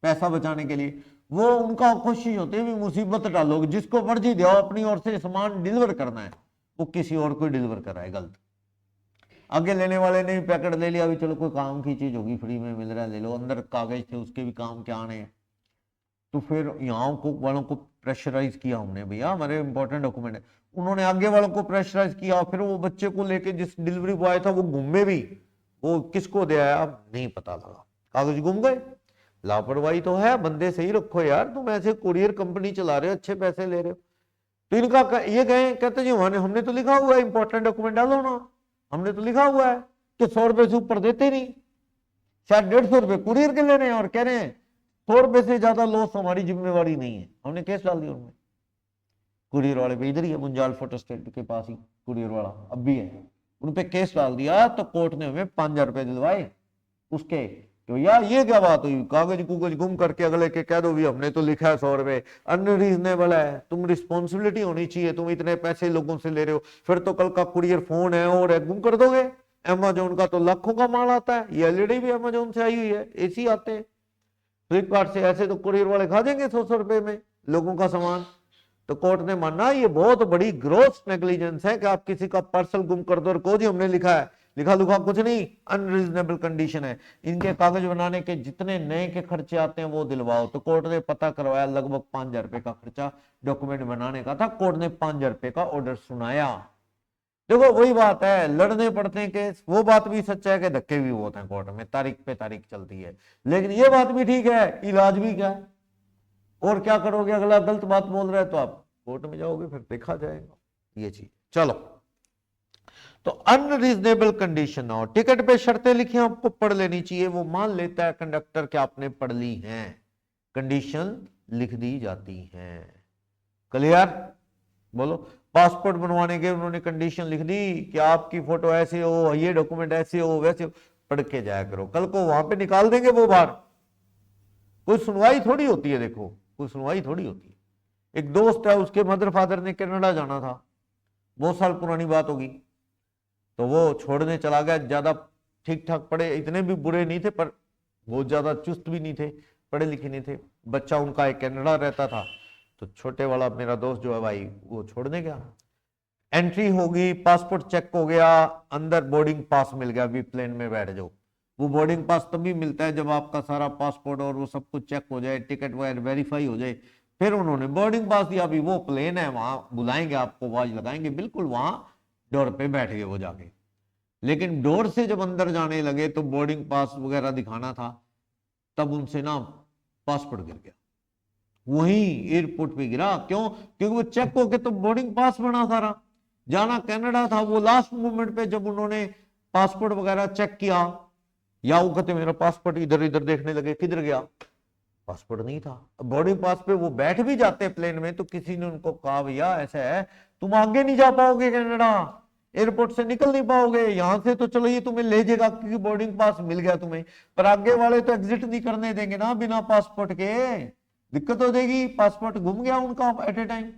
पैसा बचाने के लिए, वो उनका कोशिश होती है भी मुसीबत डालोगे, जिसको मर्जी दो अपनी ओर से सामान डिलीवर करना है, वो किसी और को डिलीवर कराए, गलत। आगे लेने वाले ने भी पैकेट ले लिया, अभी चलो कोई काम की चीज होगी फ्री में मिल रहा है ले लो, अंदर कागज थे उसके भी काम क्या आने हैं। तो फिर यहाँ को वालों को प्रेशराइज किया हमने, भैया हमारे इंपॉर्टेंट डॉक्यूमेंट है, उन्होंने आगे वालों को प्रेशराइज किया, फिर वो बच्चे को लेके जिस डिलीवरी बॉय था वो घूमे भी, वो किसको दे आया नहीं पता लगा, कागज गुम गए। लापरवाही तो है, बंदे सही रखो यार, तुम ऐसे कुरियर कंपनी चला रहे हो, अच्छे पैसे ले रहे हो। तो इनका ये गए कहते जी हमने तो लिखा हुआ है इंपॉर्टेंट डॉक्यूमेंट डालो ना, हमने तो लिखा हुआ है कि 100 रुपए से ऊपर देते नहीं, शायद 150 रुपए कुरियर के ले रहे हैं और कह रहे हैं 100 रुपए से ज्यादा लॉस हमारी जिम्मेवारी नहीं है। हमने केस डाल दिया उनमें, कुरियर वाले पे, इधर ही है मुंजाल फोटो स्टेट के पास ही कुरियर वाला अब भी है, उन पे केस डाल दिया, तो कोर्ट ने हमें 5,000 रुपए दिलवाए उसके। तो यार ये क्या बात हुई, कागज कुगज गुम करके अगले के कह दो भी हमने तो लिखा है 100 रुपए, अनरीजनेबल है, तुम रिस्पॉन्सिबिलिटी होनी चाहिए, तुम इतने पैसे लोगों से ले रहे हो, फिर तो कल का कुरियर फोन है और है गुम कर दोगे। अमेजोन का तो लाखों का माल आता है, ये एलईडी भी अमेजोन से आई हुई है, एसी आते हैं फ्लिपकार्ट से, ऐसे तो कुरियर वाले खा देंगे 100 रुपए में लोगों का सामान। तो कोर्ट ने माना ये बहुत बड़ी ग्रोस नेग्लिजेंस है कि आप किसी का पार्सल गुम कर दो और को जी हमने लिखा है, लिखा लुखा कुछ नहीं, अनरीजनेबल कंडीशन है, इनके कागज बनाने के जितने नए के खर्चे आते हैं वो दिलवाओ। तो कोर्ट ने पता करवाया, लगभग 5,000 रुपए का खर्चा डॉक्यूमेंट बनाने का था, कोर्ट ने 5,000 रुपए का ऑर्डर सुनाया। देखो वही बात है, लड़ने पड़ते हैं केस, वो बात भी सच है कि धक्के भी बहुत हैं कोर्ट में, तारीख पे तारीख चलती है, लेकिन ये बात भी ठीक है, इलाज भी क्या है, और क्या करोगे, अगला गलत बात बोल रहा है तो आप कोर्ट में जाओगे, फिर देखा जाएगा ये चीज। चलो, तो अनरीजनेबल कंडीशन और टिकट पे शर्तें लिखी आपको पढ़ लेनी चाहिए, वो मान लेता है कंडक्टर कि आपने पढ़ ली हैं, कंडीशन लिख दी जाती हैं। क्लियर, बोलो। पासपोर्ट बनवाने के उन्होंने कंडीशन लिख दी कि आपकी फोटो ऐसे हो, ये डॉक्यूमेंट ऐसे हो वैसे हो, पढ़ के जाया करो, कल को वहां पे निकाल देंगे वो बाहर, कोई सुनवाई थोड़ी होती है, देखो कोई सुनवाई थोड़ी होती है। एक दोस्त है, उसके मदर फादर ने कनाडा जाना था, बहुत साल पुरानी बात होगी, तो वो छोड़ने चला गया, ज्यादा ठीक ठाक पढ़े, इतने भी बुरे नहीं थे पर बहुत ज्यादा चुस्त भी नहीं थे, पढ़े लिखे नहीं थे, बच्चा उनका एक कनाडा रहता था, तो छोटे वाला मेरा दोस्त जो है भाई वो छोड़ने गया, एंट्री होगी, पासपोर्ट चेक हो गया, अंदर बोर्डिंग पास मिल गया, भी प्लेन में बैठ जाओ। वो बोर्डिंग पास तभी मिलता है जब आपका सारा पासपोर्ट और वो सब कुछ चेक हो जाए, टिकट वगैरह वेरीफाई हो जाए, फिर उन्होंने बोर्डिंग पास दिया, अभी वो प्लेन है, वहां बुलाएंगे आपको, आवाज लगाएंगे, बिल्कुल वहां डोर पे बैठ गए वो जाके। लेकिन डोर से जब अंदर जाने लगे तो बोर्डिंग पास वगैरह दिखाना था, तब उनसे ना पासपोर्ट गिर गया, वहीं एयरपोर्ट पे गिरा। क्यों? क्योंकि वो चेक हो के तो बोर्डिंग पास बना सारा, जाना कनाडा था, वो लास्ट मोमेंट पे जब उन्होंने पासपोर्ट वगैरह चेक किया, या वो कहते मेरा पासपोर्ट, इधर इधर देखने लगे किधर गया, पासपोर्ट नहीं था। बोर्डिंग पास पे वो बैठ भी जाते प्लेन में तो किसी ने उनको कहा भैया ऐसा है तुम आगे नहीं जा पाओगे कनाडा, एयरपोर्ट से निकल नहीं पाओगे, यहां से तो चलो ये तुम्हें ले जाएगा क्योंकि बोर्डिंग पास मिल गया तुम्हें, पर आगे वाले तो एग्जिट नहीं करने देंगे ना बिना पासपोर्ट के, दिक्कत हो जाएगी। पासपोर्ट घूम गया उनका एट ए टाइम,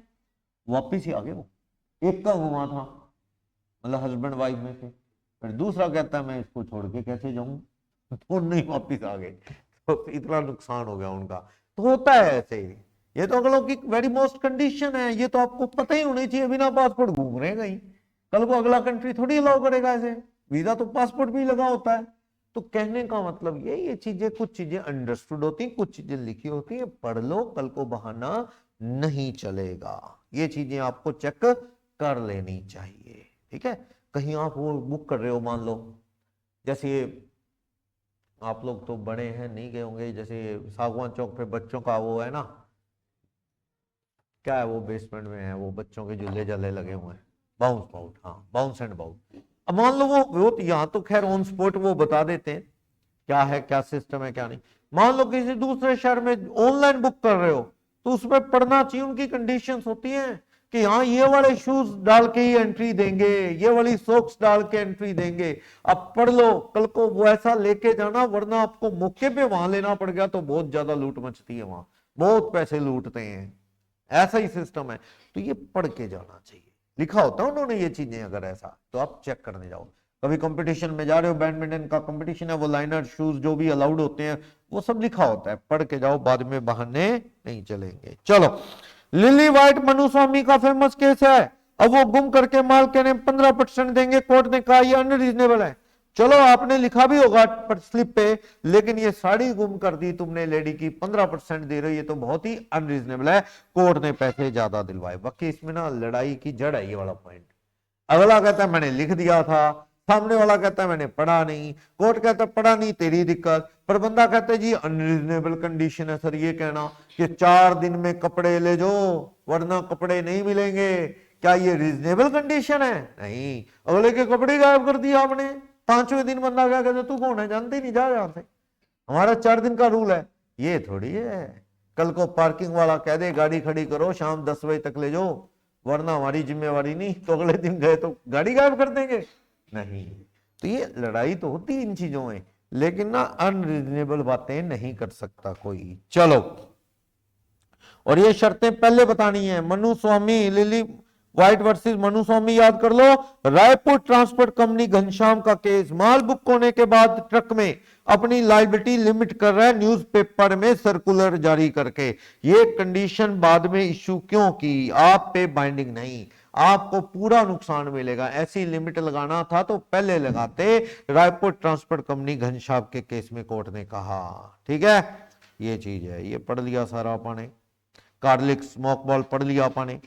वापिस ही आ गए वो। एक का घुमा था, मतलब हस्बैंड वाइफ में से, फिर दूसरा कहता है मैं इसको छोड़ के कैसे जाऊं, तो नहीं वापिस आ गए, तो इतना नुकसान हो गया उनका। तो होता है ऐसे ही, ये तो अगलों की वेरी मोस्ट कंडीशन है, ये तो आपको पता ही होनी चाहिए। बिना पासपोर्ट घूम रहे कहीं, कल को अगला कंट्री थोड़ी अलाउ करेगा ऐसे, वीजा तो पासपोर्ट भी लगा होता है। तो कहने का मतलब ये चीजें, कुछ चीजें अंडरस्टूड होती, कुछ चीजें लिखी होती है, पढ़ लो, कल को बहाना नहीं चलेगा। ये चीजें आपको चेक कर लेनी चाहिए, ठीक है। कहीं आप वो बुक कर रहे हो, मान लो जैसे आप लोग तो बड़े हैं नहीं गए होंगे, जैसे सागवान चौक पे बच्चों का वो है ना, क्या है वो बेसमेंट में है वो बच्चों के झूले झाले लगे हुए हैं, बाउंस बाउट, हाँ बाउंस एंड बाउट। अब मान लो वो यहाँ तो खैर ऑन स्पॉट वो बता देते हैं क्या है, क्या सिस्टम है क्या नहीं। मान लो किसी दूसरे शहर में ऑनलाइन बुक कर रहे हो तो उसमें पढ़ना चाहिए, उनकी कंडीशंस होती हैं कि हाँ ये वाले शूज डाल के ही एंट्री देंगे, ये वाली सॉक्स डाल के एंट्री देंगे। अब पढ़ लो, कल को वो ऐसा लेके जाना, वरना आपको मौके पे वहां लेना पड़ गया तो बहुत ज्यादा लूट मचती है, वहां बहुत पैसे लूटते हैं, ऐसा ही सिस्टम है। तो ये पढ़ के जाना चाहिए, लिखा होता है उन्होंने ये चीजें, अगर ऐसा तो आप चेक करने जाओ। कभी कंपटीशन में जा रहे हो, बैडमिंटन का कंपटीशन है, वो लाइनर शूज जो भी अलाउड होते हैं वो सब लिखा होता है, पढ़ के जाओ, बाद में बहाने नहीं चलेंगे। चलो, लिली वाइट मनु स्वामी का फेमस केस है। अब वो गुम करके माल के 15% देंगे, कोर्ट ने कहा ये अनरीजनेबल है। चलो आपने लिखा भी होगा स्लिप पे, लेकिन ये साड़ी गुम कर दी तुमने लेडी की, 15% दे रही है, तो बहुत ही अनरीजनेबल है, कोर्ट ने पैसे ज्यादा दिलवाए। बाकी इसमें ना लड़ाई की जड़ है ये वाला पॉइंट। अगला कहता है मैंने लिख दिया था, सामने वाला कहता है मैंने पढ़ा नहीं, कोर्ट कहता है पढ़ा नहीं तेरी दिक्कत, पर बंदा कहता है जी अनरीजनेबल कंडीशन है सर, ये कहना कि 4 दिन में कपड़े ले जाओ वरना कपड़े नहीं मिलेंगे, क्या ये रीजनेबल कंडीशन है? नहीं, अगले के कपड़े गायब कर दिए आपने। 5वें दिन बंदा क्या कहता तू कौन है, जानते नहीं, जा यहां से, हमारा 4 दिन का रूल है। ये थोड़ी है, कल को पार्किंग वाला कह दे गाड़ी खड़ी करो शाम 10 बजे तक ले जाओ वरना हमारी जिम्मेवारी नहीं, तो अगले दिन गए तो गाड़ी गायब कर देंगे? नहीं। तो ये लड़ाई तो होती है इन चीजों में, लेकिन ना अनरीजनेबल बातें नहीं कर सकता कोई। चलो, और ये शर्तें पहले बतानी है। मनु स्वामी, लिली व्हाइट वर्सेस मनु स्वामी याद कर लो। रायपुर ट्रांसपोर्ट कंपनी घनश्याम का केस, माल बुक होने के बाद ट्रक में अपनी लायबिलिटी लिमिट कर रहा है न्यूज़पेपर में सर्कुलर जारी करके। ये कंडीशन बाद में इश्यू क्यों की? आप पे बाइंडिंग नहीं, आपको पूरा नुकसान मिलेगा। ऐसी लिमिट लगाना था तो पहले लगाते। रायपुर ट्रांसपोर्ट कंपनी घनश्याम के केस में कोर्ट ने कहा, ठीक है, ये चीज है। ये पढ़ लिया सारा आपने, कार्लिक स्मोक बॉल पढ़ लिया आपने।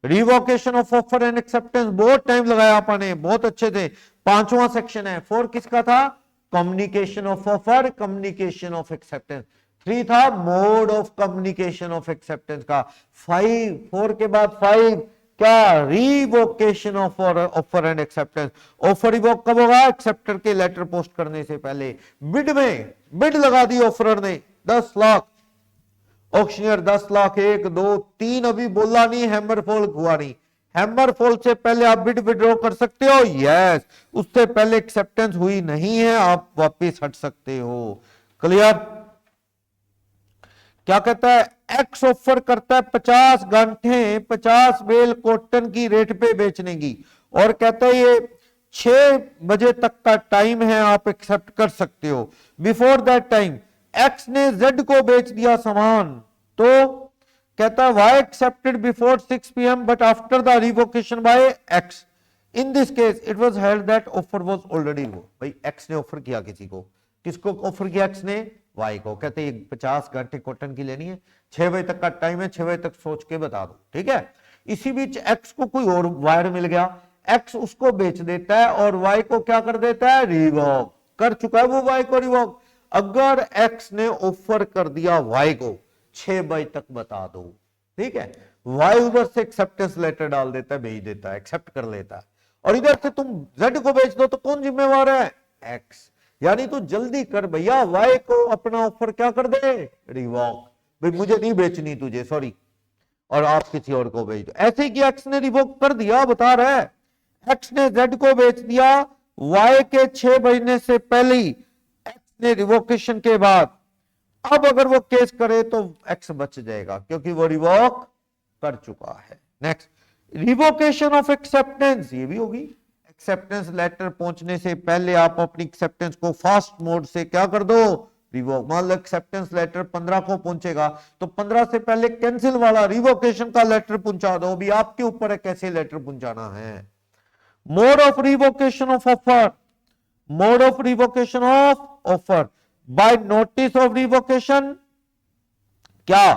Revocation of offer and acceptance बहुत टाइम लगाया आपने, बहुत अच्छे थे। 5वां सेक्शन है। 4 किसका था? Communication of offer, communication of acceptance. 3 था mode of communication of acceptance का। 4 के बाद 5 क्या? Revocation of offer and acceptance. Offer revoke कब होगा? एक्सेप्टर के लेटर पोस्ट करने से पहले। बिड में बिड लगा दी ऑफरर ने 10 लाख, ऑक्शनियर 10 लाख, 1 2 3 अभी बोला नहीं, हैमर फॉल हुआ नहीं। हैमर फॉल से पहले आप बिड विड्रॉ कर सकते हो, यस। उससे पहले एक्सेप्टेंस हुई नहीं है, आप वापस हट सकते हो। क्लियर? क्या कहता है? एक्स ऑफर करता है 50 गांठें 50 बेल कॉटन की रेट पे बेचने की, और कहता है ये 6 बजे तक का टाइम है, आप एक्सेप्ट कर सकते हो। बिफोर दैट टाइम एक्स ने जेड को बेच दिया सामान, तो कहता है Y accepted before 6 PM but after the revocation by X. In this case it was held that offer was already वो। भाई एक्स ने ऑफर किया किसी को, किसको ऑफर किया? एक्स ने वाई को। कहते हैं 50 गांठें कॉटन की लेनी है, 6 बजे तक का टाइम है, 6 बजे तक सोच के बता दो, ठीक है। इसी बीच एक्स को कोई और वायर मिल गया, एक्स उसको बेच देता है और वाई को क्या कर देता है? रिवॉक कर चुका है वो वाई को रिवॉक। अगर एक्स ने ऑफर कर दिया वाई को 6 बजे तक बता दो, ठीक है, वाई उधर से एक्सेप्टेंस लेटर डाल देता है, भेज देता है, एक्सेप्ट कर लेता है, और इधर से तुम जेड को बेच दो तो कौन जिम्मेवार है? एक्स। यानी तू जल्दी कर भैया, वाई को अपना ऑफर क्या कर दे, रिवॉक, भाई मुझे नहीं बेचनी तुझे, सॉरी, और आप किसी और को बेच दो। ऐसे कि एक्स ने रिवोक कर दिया, बता रहा है एक्स ने जेड को बेच दिया, वाई के 6 महीने से पहले ही एक्स ने रिवोकेशन के बाद, अब अगर वो केस करे तो एक्स बच जाएगा क्योंकि वो रिवोक कर चुका है। नेक्स्ट, रिवोकेशन ऑफ एक्सेप्टेंस, ये भी होगी, एक्सेप्टेंस लेटर पहुंचने से पहले आप अपनी एक्सेप्टेंस को फास्ट मोड से क्या कर दो, रिवोक। मान लो एक्सेप्टेंस लेटर 15 को पहुंचेगा तो 15 से पहले कैंसिल वाला रिवोकेशन का लेटर पहुंचा दो, भी आपके ऊपर है कैसे लेटर पहुंचाना है। Mode of revocation of offer, mode of revocation of offer by notice of revocation, क्या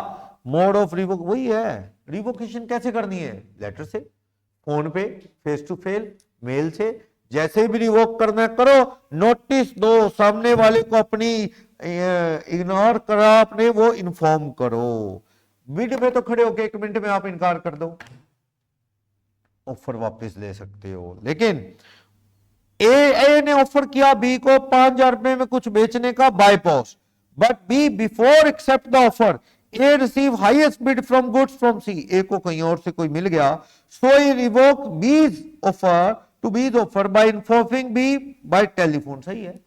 मोड ऑफ रिवोक वही है, रिवोकेशन कैसे करनी है, लेटर से, फोन पे, फेस टू फेस, मेल से, जैसे भी रिवोक करना है करो, नोटिस दो, सामने वाले को अपनी इग्नोर करा आपने, वो इन्फॉर्म करो। मिड में तो खड़े होके 1 मिनट में आप इनकार कर दो, ऑफर वापस ले सकते हो। लेकिन ए ने ऑफर किया बी को 5,000 रुपए में कुछ बेचने का by post, but B before accept the offer A receive highest bid from goods from C, A को कहीं और से कोई मिल गया, so A revoke B's offer to B's offer by informing B by telephone. सही है,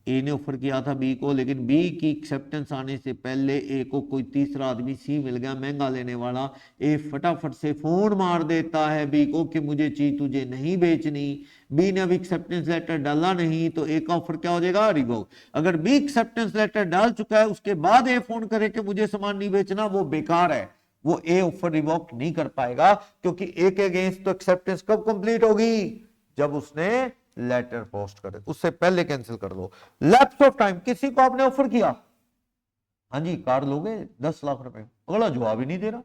ए ने ऑफर किया था बी को, लेकिन बी की एक्सेप्टेंस आने से पहले ए को कोई तीसरा आदमी सी मिल गया महंगा लेने वाला, ए फटाफट से फोन मार देता है बी को कि मुझे चीज तुझे नहीं बेचनी, बी ने अभी एक्सेप्टेंस लेटर डाला नहीं तो ए का ऑफर क्या हो जाएगा, रिवोक। अगर बी एक्सेप्टेंस लेटर डाल चुका है उसके बाद ए फोन करे कि मुझे सामान नहीं बेचना, वो बेकार है, वो ए ऑफर रिवोक नहीं कर पाएगा क्योंकि ए के अगेंस्ट तो एक्सेप्टेंस कब कंप्लीट होगी, जब उसने लेटर पोस्ट करे, उससे पहले कैंसिल कर दो। लैप्स ऑफ टाइम, किसी को आपने ऑफर किया, हाँ जी कार लोगे 10 लाख रुपए, अगला जवाब ही नहीं दे रहा,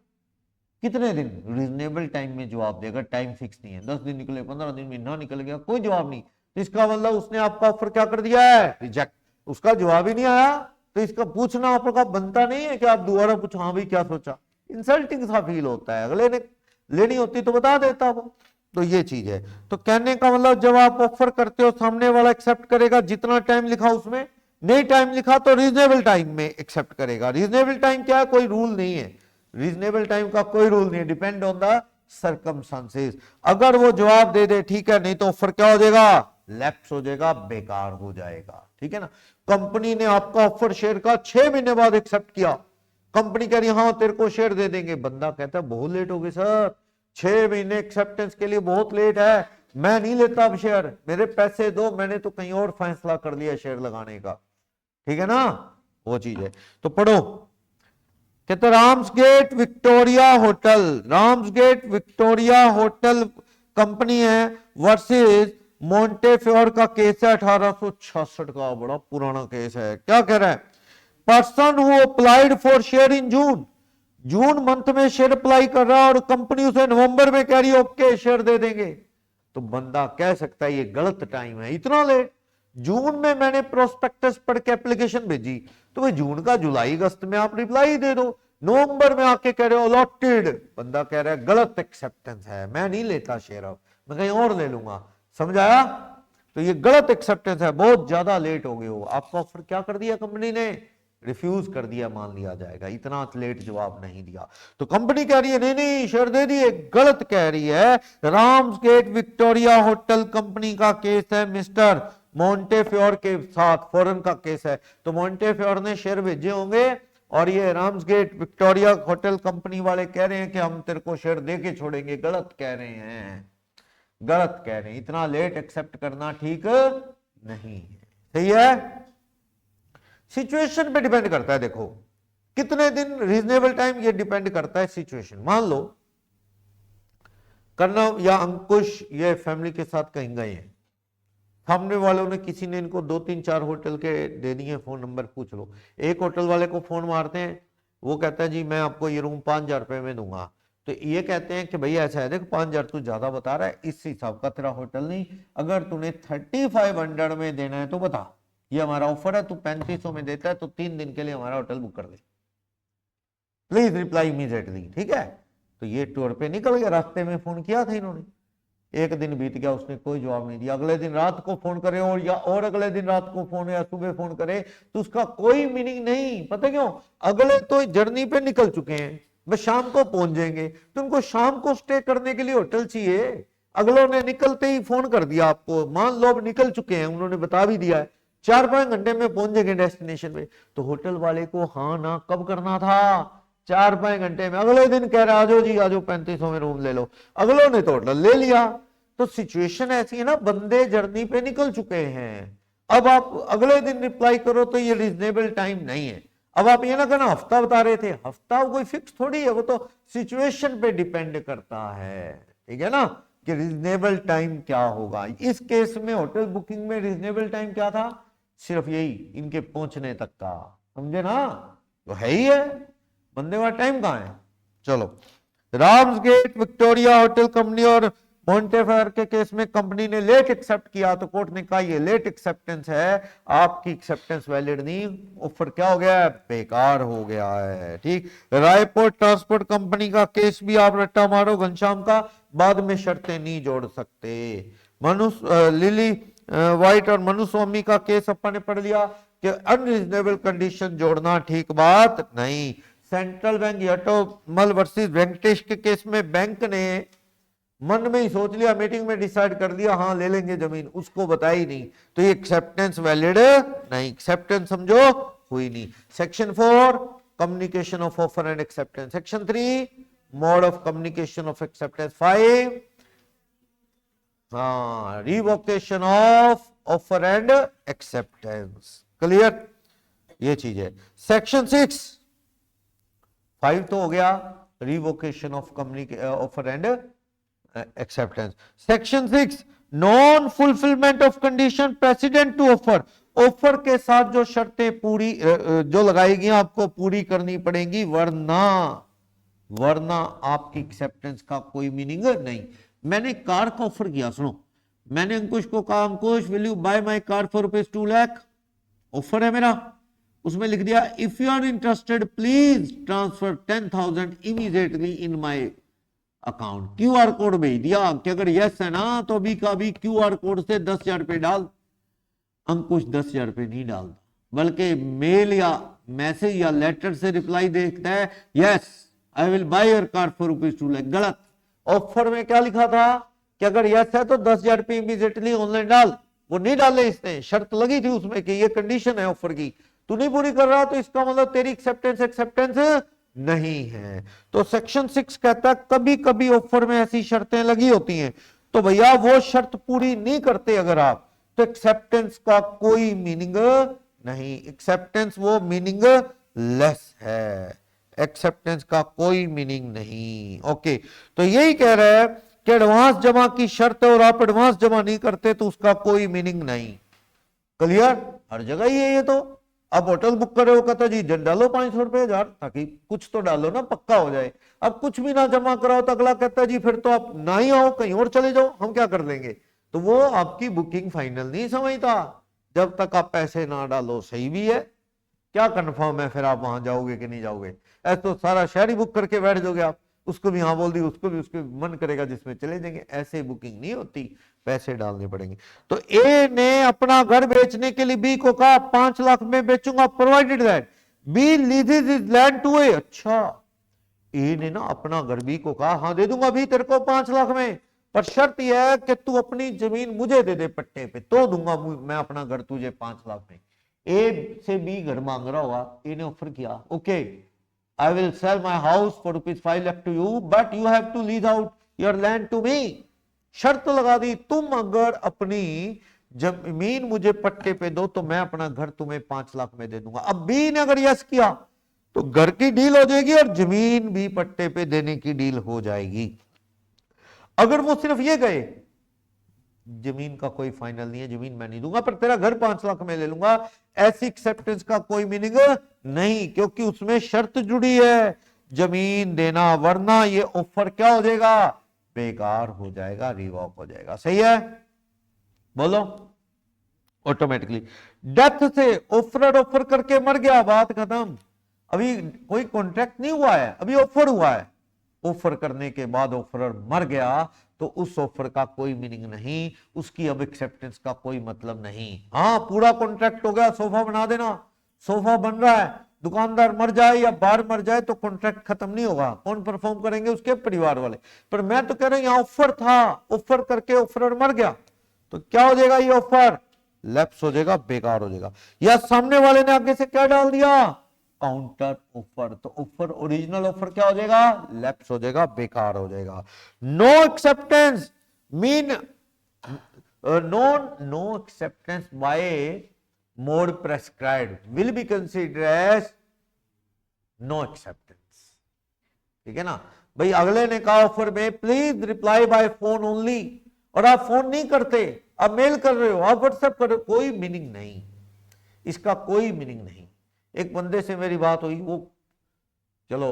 कितने दिन, रीजनेबल टाइम में जवाब देगा, टाइम फिक्स नहीं है, 10 दिन निकले, 15 दिन, महीना निकल गया, कोई जवाब नहीं, तो इसका मतलब उसने आपका ऑफर क्या कर दिया है, रिजेक्ट, उसका जवाब ही नहीं आया, तो इसका पूछना आपका बनता नहीं है कि आप दोबारा पूछो, हाँ भाई क्या सोचा, इंसल्टिंग सा फील होता है, अगले ने लेनी होती तो बता देता वो। तो ये चीज है, तो कहने का मतलब जब आप ऑफर करते हो सामने वाला एक्सेप्ट करेगा, जितना टाइम लिखा उसमें, नहीं टाइम लिखा तो रीजनेबल टाइम में एक्सेप्ट करेगा। रीजनेबल टाइम क्या है, कोई रूल नहीं है, रीजनेबल टाइम का कोई रूल नहीं है, डिपेंड ऑन द सर्कमस्टांसेस। अगर वो जवाब दे दे ठीक है, नहीं तो ऑफर क्या हो जाएगा, लैप्स हो जाएगा, बेकार हो जाएगा, ठीक है ना। कंपनी ने आपका ऑफर शेयर का 6 महीने बाद एक्सेप्ट किया, कंपनी कह रही हाँ तेरे को शेयर दे देंगे, बंदा कहता है बहुत लेट हो गए सर, 6 महीने एक्सेप्टेंस के लिए बहुत लेट है, मैं नहीं लेता अब शेयर, मेरे पैसे दो, मैंने तो कहीं और फैसला कर लिया शेयर लगाने का, ठीक है ना, वो चीज है। तो पढ़ो, कहते Ramsgate Victoria hotel, Ramsgate Victoria hotel company है वर्सेस मोंटेफ्योर का केस है 1866 का, बड़ा पुराना केस है। क्या कह रहा है, person who applied for share in June month में शेयर अप्लाई कर रहा है और कंपनी उसे नवंबर में कह रही है ओके शेयर दे देंगे, तो बंदा कह सकता है ये गलत टाइम है, इतना लेट, जून में मैंने प्रोस्पेक्टस पढ़ के एप्लीकेशन भेजी, तो भाई जून का जुलाई अगस्त में आप रिप्लाई दे दो, नवंबर में आके कह रहे हो अलॉटेड, बंदा कह रहा है गलत एक्सेप्टेंस है, मैं नहीं लेता शेयर, अब मैं कहीं और ले लूंगा, समझाया। तो ये गलत एक्सेप्टेंस है, बहुत ज्यादा लेट हो गए हो, आपका ऑफर क्या कर दिया कंपनी ने, रिफ्यूज कर दिया, मान लिया जाएगा, इतना लेट जवाब नहीं दिया। तो कंपनी कह रही है नहीं नहीं शेयर दे दिए, गलत कह रही है। राम्सगेट विक्टोरिया होटल कंपनी का केस है मिस्टर मोंटेफ्योर के साथ, फॉरेन का केस है, तो मोंटेफ्योर ने शेयर भेजे होंगे और ये राम्सगेट विक्टोरिया होटल कंपनी वाले कह रहे हैं कि हम तेरे को शेयर दे के छोड़ेंगे, गलत कह रहे हैं, गलत कह रहे हैं, इतना लेट एक्सेप्ट करना ठीक नहीं है, सही है। सिचुएशन पे डिपेंड करता है, देखो कितने दिन रीजनेबल टाइम, ये डिपेंड करता है सिचुएशन। मान लो कर्णव या अंकुश ये फैमिली के साथ कहीं गए हैं, सामने वालों ने किसी ने इनको 2-3-4 होटल के दे दिए फोन नंबर, पूछ लो, एक होटल वाले को फोन मारते हैं, वो कहता है जी मैं आपको ये रूम 5,000 रुपए में दूंगा, तो ये कहते हैं कि भैया ऐसा है देख 5,000 तू ज्यादा बता रहा है, इस हिसाब का तेरा होटल नहीं, अगर तूने 3500 में देना है तो बता, ये हमारा ऑफर है, तू 3500 में देता है तो 3 दिन के लिए हमारा होटल बुक कर दे, प्लीज रिप्लाई इमीडिएटली, ठीक है। तो ये टूर पे निकल गया, रास्ते में फोन किया था इन्होंने, एक दिन बीत गया, उसने कोई जवाब नहीं दिया। अगले दिन रात को फोन करे और अगले दिन रात को फोन या सुबह फोन करे तो उसका कोई मीनिंग नहीं। पता क्यों? अगले तो जर्नी पे निकल चुके हैं, बस शाम को पहुंच जाएंगे, तो उनको शाम को स्टे करने के लिए होटल चाहिए। अगलों ने निकलते ही फोन कर दिया आपको, मान लो अब निकल चुके हैं, उन्होंने बता भी दिया है 4-5 घंटे में पहुंच जाएंगे डेस्टिनेशन पे, तो होटल वाले को हाँ ना कब करना था? 4-5 घंटे में। अगले दिन कह रहा आजो जी आजो 3500 में रूम ले लो, अगलों ने तो होटल ले लिया। तो सिचुएशन ऐसी है ना, बंदे जर्नी पे निकल चुके हैं, अब आप अगले दिन रिप्लाई करो तो ये रीजनेबल टाइम नहीं है। अब आप ये ना कहना हफ्ता बता रहे थे, हफ्ता कोई फिक्स थोड़ी है, वो तो सिचुएशन पे डिपेंड करता है, ठीक है ना, कि रीजनेबल टाइम क्या होगा। इस केस में होटल बुकिंग में रीजनेबल टाइम क्या था? सिर्फ यही, इनके पहुंचने तक का, समझे ना, तो है ही है, बंदे का टाइम कहां है। चलो, राम्सगेट, विक्टोरिया होटल कंपनी और मॉन्टेफायर के केस में कंपनी ने लेट एक्सेप्ट किया, तो कोर्ट ने कहा ये लेट एक्सेप्टेंस है, आपकी एक्सेप्टेंस वैलिड नहीं, ऑफर क्या हो गया है? बेकार हो गया है। ठीक, रायपोर्ट ट्रांसपोर्ट कंपनी का केस भी आप रट्टा मारो घनश्याम का, बाद में शर्तें नहीं जोड़ सकते। लिली व्हाइट और मनु स्वामी का केस अपन ने पढ़ लिया कि अनरीजनेबल कंडीशन जोड़ना ठीक बात नहीं। सेंट्रल बैंक यटोमल वर्सेस वेंकटेश के केस में बैंक ने मन में ही सोच लिया, मीटिंग में डिसाइड कर दिया हाँ ले लेंगे जमीन, उसको बताया ही नहीं, तो ये एक्सेप्टेंस वैलिड नहीं, एक्सेप्टेंस समझो हुई नहीं। Section 4 communication of offer and acceptance, section 3 mode of communication of acceptance, 5 revocation of offer and acceptance. Clear, ये चीज है। सेक्शन 6 5 तो हो गया, revocation of offer and acceptance. Section 6 non fulfilment of condition precedent to offer, offer के साथ जो शर्तें पूरी जो लगाएगी आपको पूरी करनी पड़ेगी, वरना आपकी एक्सेप्टेंस का कोई मीनिंग नहीं। मैंने कार का ऑफर किया, सुनो, मैंने अंकुश को कहा Ankush will you buy my car for ₹2 lakh, offer है मेरा, उसमें लिख दिया if you are interested please transfer 10,000 immediately in my account. QR code भेज दिया कि अगर यस है ना तो अभी का अभी क्यूआर कोड से 10,000 रुपए डाल। अंकुश 10,000 रुपए नहीं डालता, बल्कि मेल या मैसेज या लेटर से रिप्लाई देखता है yes I will by your car for ₹2 lakh. गलत, ऑफर में क्या लिखा था कि अगर यस है तो 10,000 रुपए इमीडिएटली ऑनलाइन डाल, वो नहीं डाले, इसने शर्त लगी थी उसमें कि ये कंडीशन है ऑफर की, तू नहीं पूरी कर रहा तो इसका मतलब तेरी एक्सेप्टेंस नहीं है। तो सेक्शन 6 कहता है कभी कभी ऑफर में ऐसी शर्तें लगी होती हैं, तो भैया वो शर्त पूरी नहीं करते अगर आप, तो एक्सेप्टेंस का कोई मीनिंग नहीं, एक्सेप्टेंस वो मीनिंग लेस है, एक्सेप्टेंस का कोई मीनिंग नहीं। ओके, तो यही कह रहा है कि एडवांस जमा की शर्त है और आप एडवांस जमा नहीं करते तो उसका कोई मीनिंग नहीं। क्लियर, हर जगह ही है ये। तो अब होटल बुक करे हो, कहता जी डालो 500 रुपए 1000, ताकि कुछ तो डालो ना, पक्का हो जाए। अब कुछ भी ना जमा कराओ तो अगला कहता है जी फिर तो आप ना ही आओ, कहीं और चले जाओ, हम क्या कर देंगे। तो वो आपकी बुकिंग फाइनल नहीं समझता जब तक आप पैसे ना डालो। सही भी है, क्या कंफर्म है फिर आप वहां जाओगे कि नहीं जाओगे। ऐसे तो सारा शहर ही बुक करके बैठ जाओगे आप, उसको भी हाँ बोल दी, उसको भी उसके मन करेगा जिसमें चले जाएंगे। ऐसे बुकिंग नहीं होती, पैसे डालने पड़ेंगे। तो ए ने अपना घर बेचने के लिए बी को कहा 5 लाख में बेचूंगा provided that B leases his land to A. अच्छा, ए ने ना अपना घर बी को कहा हाँ दे दूंगा बी तेरे को 5 लाख में, पर शर्त यह है कि तू अपनी जमीन मुझे दे दे पट्टे पे, तो दूंगा मैं अपना घर तुझे 5 लाख में। ए से बी घर मांग रहा हुआ, ए ने ऑफर किया okay I will sell my house for ₹5 lakh to you, but you have to lease out your land to me. शर्त लगा दी, तुम अगर अपनी जमीन मुझे पट्टे पे दो तो मैं अपना घर तुम्हें 5 लाख में दे दूंगा। अब बी ने अगर यस किया तो घर की डील हो जाएगी और जमीन भी पट्टे पे देने की डील हो जाएगी। अगर वो सिर्फ ये गए जमीन का कोई फाइनल नहीं है, जमीन मैं नहीं दूंगा पर तेरा घर 5 लाख में ले लूंगा, ऐसी एक्सेप्टेंस का कोई मीनिंग नहीं, क्योंकि उसमें शर्त जुड़ी है जमीन देना, वरना ये ऑफर क्या हो जाएगा, बेकार हो जाएगा, रिवॉक हो जाएगा। सही है, बोलो। ऑटोमेटिकली डेथ से ऑफर करके मर गया, बात खत्म। अभी कोई कॉन्ट्रैक्ट नहीं हुआ है, अभी ऑफर हुआ है, ऑफर करने के बाद ऑफरर मर गया तो उस ऑफर का कोई मीनिंग नहीं, उसकी अब एक्सेप्टेंस का कोई मतलब नहीं। हाँ, पूरा कॉन्ट्रैक्ट हो गया, सोफा बना देना, सोफा बन रहा है, दुकानदार मर जाए या बाहर मर जाए तो कॉन्ट्रैक्ट खत्म नहीं होगा। कौन परफॉर्म करेंगे? उसके परिवार वाले। पर मैं तो कह रहा हूं यहां ऑफर था, ऑफर करके ऑफर मर गया तो क्या हो जाएगा? ये ऑफर लैप्स हो जाएगा, बेकार हो जाएगा। या सामने वाले ने आगे से क्या डाल दिया? Counter offer. तो ऑफर, ओरिजिनल ऑफर क्या हो जाएगा? लैप्स हो जाएगा, बेकार हो जाएगा। No acceptance mean no acceptance by mode prescribed will be considered as no acceptance. ठीक है ना भाई? अगले ने कहा ऑफर में please reply by phone only, और आप फोन नहीं करते, आप मेल कर रहे हो, आप व्हाट्सएप कर रहे हो, कोई मीनिंग नहीं, इसका कोई मीनिंग नहीं। एक बंदे से मेरी बात हुई, वो चलो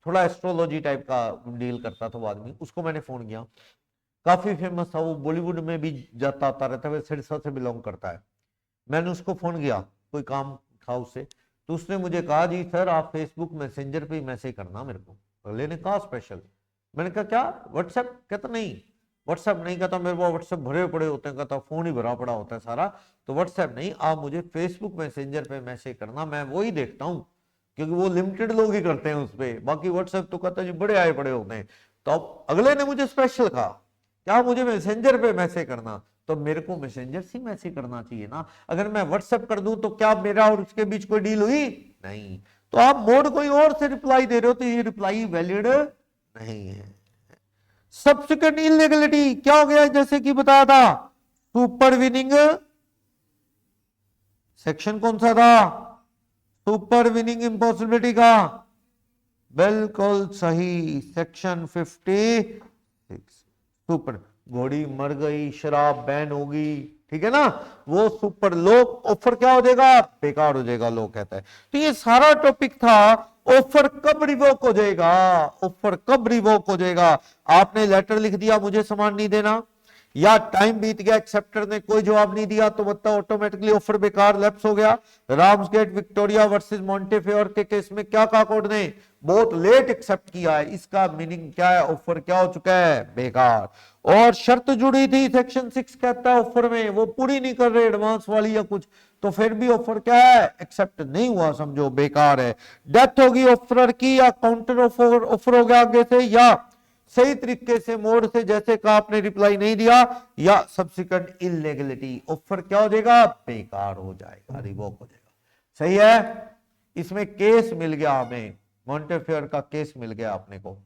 थोड़ा एस्ट्रोलॉजी टाइप का डील करता था वो आदमी, उसको मैंने फोन किया, काफी फेमस था वो, बॉलीवुड में भी जाता आता रहता है, सिरसा से बिलोंग करता है। मैंने उसको फोन किया, कोई काम था उससे, तो उसने मुझे कहा जी सर आप फेसबुक मैसेंजर पे मैसेज करना मेरे को। अगले ने कहा स्पेशल, मैंने कहा क्या व्हाट्सएप? कहता नहीं व्हाट्सएप नहीं, कहता मेरे पास व्हाट्सएप भरे पड़े होते हैं, कहता फोन ही भरा पड़ा होता है सारा, तो व्हाट्सएप नहीं, आप मुझे फेसबुक मैसेंजर पे मैसेज करना, मैं वो ही देखता हूँ, क्योंकि वो लिमिटेड लोग ही करते हैं उस पर, बाकी व्हाट्सएप तो कहता जी बड़े आए पड़े होते हैं। तो अब अगले ने मुझे स्पेशल कहा क्या मुझे मैसेंजर पे मैसेज करना, तो मेरे को मैसेंजर से मैसेज करना चाहिए ना। अगर मैं व्हाट्सएप कर दूं तो क्या मेरा और उसके बीच कोई डील हुई? नहीं। तो आप मोड कोई और से रिप्लाई दे रहे हो तो ये रिप्लाई वैलिड नहीं है। सब्सिक्वेंट इलीगलिटी क्या हो गया? जैसे कि बताया था सुपरवीनिंग, सेक्शन कौन सा था? सुपरवीनिंग इम्पॉसिबिलिटी का, बिल्कुल सही, सेक्शन 56। सुपर, घोड़ी मर गई, शराब बैन होगी, ठीक है ना, वो सुपर लोग ऑफर क्या हो जाएगा? बेकार हो जाएगा, लोग कहता है। तो ये सारा टॉपिक था ऑफर कब रिवोक हो जाएगा, ऑफर कब रिवोक हो जाएगा। आपने लेटर लिख दिया मुझे सामान नहीं देना, या टाइम बीत गया एक्सेप्टर ने कोई जवाब नहीं दिया, तो बताओ ऑटोमेटिकली ऑफर बेकार, लैप्स हो गया। राम्सगेट विक्टोरिया वर्सेस मॉन्टेफियोर के केस में क्या कहा कोर्ट ने? बहुत लेट एक्सेप्ट किया है, इसका मीनिंग क्या है? ऑफर क्या हो चुका है? बेकार। और शर्त जुड़ी थी, सेक्शन 6 कहता है ऑफर में वो पूरी नहीं कर रहे एडवांस वाली या कुछ, तो फिर भी ऑफर क्या है? एक्सेप्ट नहीं हुआ, समझो बेकार है। डेथ होगी ऑफर की, या काउंटर ऑफर हो गया आगे से, या सही तरीके से मोड से जैसे कहा आपने रिप्लाई नहीं दिया, या सब्सिक्वेंट इलीगलिटी, ऑफर क्या हो जाएगा? बेकार हो जाएगा, रिवोक हो जाएगा। सही है? इसमें केस मिल गया हमें, मॉन्टेफियोर का केस मिल गया अपने को,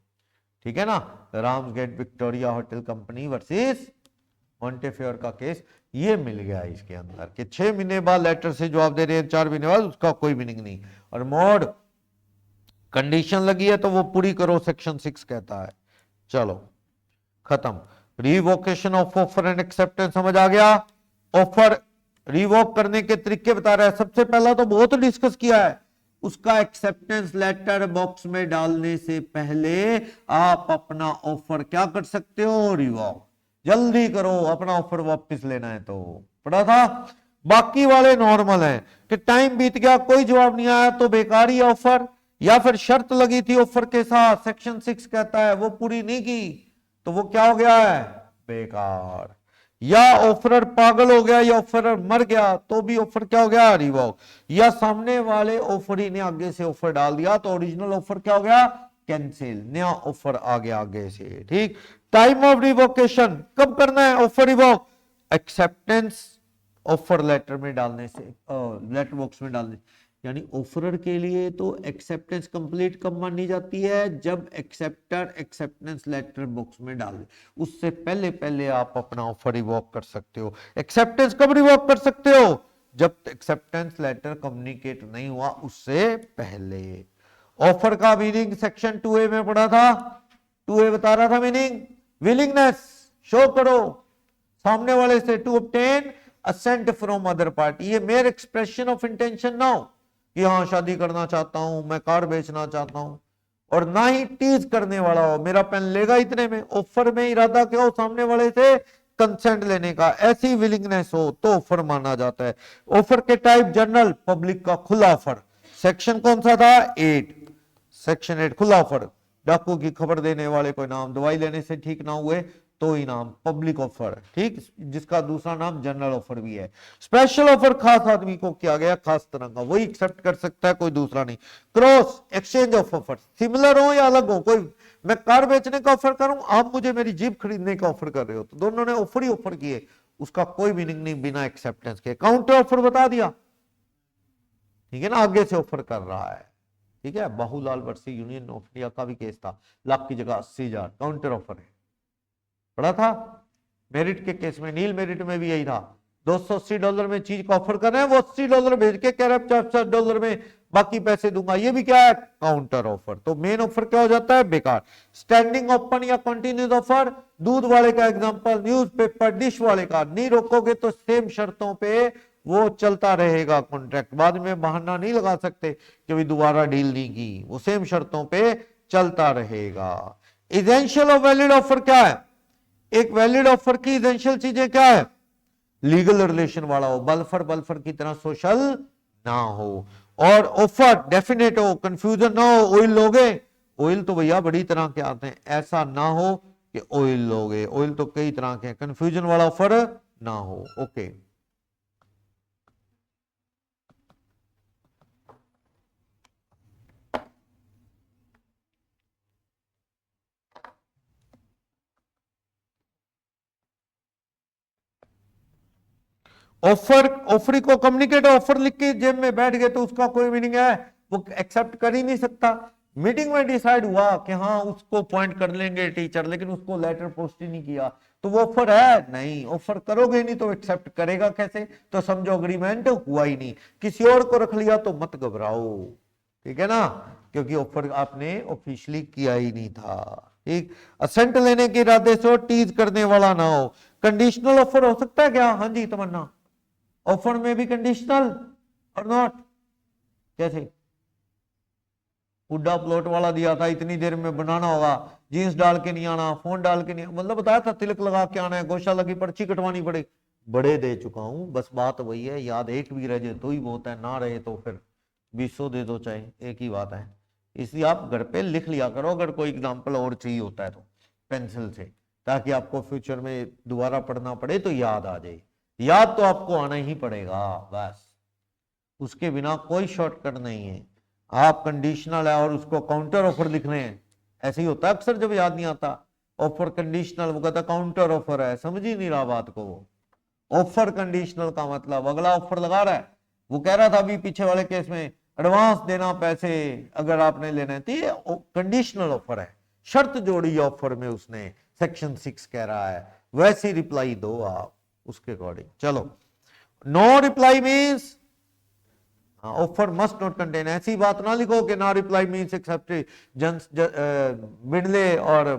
ठीक है ना, राम्सगेट विक्टोरिया होटल कंपनी वर्सेस मॉन्टेफियोर का केस ये मिल गया इसके अंदर कि 6 महीने बाद लेटर से जवाब दे रहे हैं, 4 महीने बाद, उसका कोई मीनिंग नहीं। और मोड कंडीशन लगी है तो वो पूरी करो, सेक्शन 6 कहता है। चलो खत्म। Revocation of offer and acceptance समझ आ गया। ऑफर रिवोक करने के तरीके बता रहा है। सबसे पहला तो बहुत डिस्कस किया है, उसका एक्सेप्टेंस लेटर बॉक्स में डालने से पहले आप अपना ऑफर क्या कर सकते हो? रिवोक। जल्दी करो, अपना ऑफर वापस लेना है तो पढ़ा था। बाकी वाले नॉर्मल हैं कि टाइम बीत गया कोई जवाब नहीं आया तो बेकार ही ऑफर, या फिर शर्त लगी थी ऑफर के साथ, सेक्शन 6 कहता है वो पूरी नहीं की तो वो क्या हो गया है? बेकार। या ऑफरर पागल हो गया या ऑफरर मर गया तो भी ऑफर क्या हो गया? रिवोक। या सामने वाले ऑफरी ने आगे से ऑफर डाल दिया तो ओरिजिनल ऑफर क्या हो गया? कैंसिल, नया ऑफर आ गया आगे से। ठीक। टाइम ऑफ रिवोकेशन कब करना है offer revoke? Acceptance offer letter में डालने से, लेटर बॉक्स में डालने, यानी ऑफरर के लिए तो एक्सेप्टेंस कंप्लीट कब मानी जाती है? जब एक्सेप्टर एक्सेप्टेंस लेटर बॉक्स में डाले, उससे पहले पहले आप अपना ऑफर रिवोक कर सकते हो। एक्सेप्टेंस कब रिवोक कर सकते हो? जब एक्सेप्टेंस लेटर कम्युनिकेट नहीं हुआ उससे पहले। ऑफर का मीनिंग सेक्शन 2A में पढ़ा था, 2A बता रहा था मीनिंग, विलिंगनेस शो करो सामने वाले से to obtain assent from other party, ये मेयर एक्सप्रेशन ऑफ इंटेंशन ना हो कि हाँ शादी करना चाहता हूं, मैं कार बेचना चाहता हूं, और ना ही टीज करने वाला हो, मेरा पेन लेगा इतने में। ऑफर में इरादा क्या हो? सामने वाले से कंसेंट लेने का, ऐसी विलिंगनेस हो तो ऑफर माना जाता है। ऑफर के टाइप जनरल, पब्लिक का खुला ऑफर। सेक्शन कौन सा था? 8, सेक्शन 8 खुला ऑफर। डाकू की खबर देने वाले को नाम, दवाई लेने से ठीक ना हुए तो इनाम पब्लिक ऑफर, ठीक, जिसका दूसरा नाम जनरल ऑफर भी है। स्पेशल ऑफर खास आदमी को किया गया, खास तरह का, वही एक्सेप्ट कर सकता है, कोई दूसरा नहीं। Cross exchange of offer, similar हो या अलग हो, कोई मैं कार बेचने का ऑफर करूं, आप मुझे मेरी जीप खरीदने का ऑफर कर रहे हो, तो दोनों ने ऑफर ही ऑफर किए, उसका कोई मीनिंग नहीं बिना एक्सेप्टेंस के। काउंटर ऑफर बता दिया, ठीक है ना, आगे से ऑफर कर रहा है, ठीक है। बाहूलाल वर्सेस यूनियन ऑफ इंडिया का भी केस था, लाख की जगह 80,000, काउंटर ऑफर है, पढ़ा था। मेरिट के केस में, नील मेरिट में भी यही था, $280 में चीज का ऑफर कर रहे हैं, वो $80 भेज के कह रहे हैं $50 में बाकी पैसे दूंगा, ये भी क्या है, काउंटर ऑफर। तो मेन ऑफर क्या हो जाता है, बेकार। स्टैंडिंग ओपन या कंटिन्यूस ऑफर, दूध वाले का एग्जांपल, न्यूज़पेपर, डिश वाले का, नहीं रोकोगे तो सेम शर्तों पे वो चलता रहेगा कॉन्ट्रैक्ट, बाद में बहाना नहीं लगा सकते कि भाई दोबारा डील नहीं की, वो सेम शर्तों पे चलता रहेगा। एसेंशियल और वैलिड ऑफर क्या है, एक वैलिड ऑफर की एसेंशियल चीजें क्या है, लीगल रिलेशन वाला हो, बल्फर की तरह सोशल ना हो, और ऑफर डेफिनेट हो, कंफ्यूजन ना हो। ऑयल लोगे, ऑयल तो भैया बड़ी तरह के आते हैं, ऐसा ना हो कि ऑयल लोगे, ऑयल तो कई तरह के, कंफ्यूजन वाला ऑफर ना हो। ओके, ऑफर, ऑफरी को कम्युनिकेट, ऑफर लिख के जेब में बैठ गए तो उसका कोई मीनिंग है, वो एक्सेप्ट कर ही नहीं सकता। मीटिंग में डिसाइड हुआ कि हाँ उसको अपॉइंट कर लेंगे टीचर, लेकिन उसको लेटर पोस्ट ही नहीं किया, तो वो ऑफर है नहीं, ऑफर करोगे नहीं तो एक्सेप्ट करेगा कैसे, तो समझो अग्रीमेंट हुआ ही नहीं। किसी और को रख लिया तो मत घबराओ, ठीक है ना, क्योंकि ऑफर आपने ऑफिशियली किया ही नहीं था, ठीक। असेंट लेने के इरादे से हो, टीज करने वाला ना हो। कंडीशनल ऑफर हो सकता है क्या, हाँ जी तमन्ना, ऑफर में भी कंडीशनल और नॉट, कैसे, हुड्डा प्लॉट वाला दिया था, इतनी देर में बनाना होगा, जीन्स डाल के नहीं आना, फोन डाल के नहीं, मतलब बताया था तिलक लगा के आना है, गौशाला की पर्ची कटवानी पड़े, बड़े दे चुका हूं, बस बात वही है, याद एक भी रह जाए तो ही बहुत है, ना रहे तो फिर 200 दे दो, चाहे एक ही बात है। इसलिए आप घर पे लिख लिया करो, अगर कोई एग्जाम्पल और चाहिए होता है तो पेंसिल से, ताकि आपको फ्यूचर में दोबारा पढ़ना पड़े तो याद आ जाए। याद तो आपको आना ही पड़ेगा, बस उसके बिना कोई शॉर्टकट नहीं है। आप कंडीशनल है और उसको काउंटर ऑफर लिख रहे हैं, ऐसे ही होता है अक्सर जब याद नहीं आता, ऑफर कंडीशनल, वो कहता काउंटर ऑफर है, समझ ही नहीं रहा बात को। वो ऑफर कंडीशनल का मतलब अगला ऑफर लगा रहा है, वो कह रहा था अभी पीछे वाले केस में एडवांस देना पैसे अगर आपने लेना है, तो ये कंडीशनल ऑफर है, शर्त जोड़ी ऑफर में उसने, सेक्शन 6 कह रहा है, वैसी रिप्लाई दो आप उसके अकॉर्डिंग। चलो, no reply means offer must not contain, ऐसी बात ना लिखो कि ना रिप्लाई मीन्स एक्सेप्टेड। बिडले और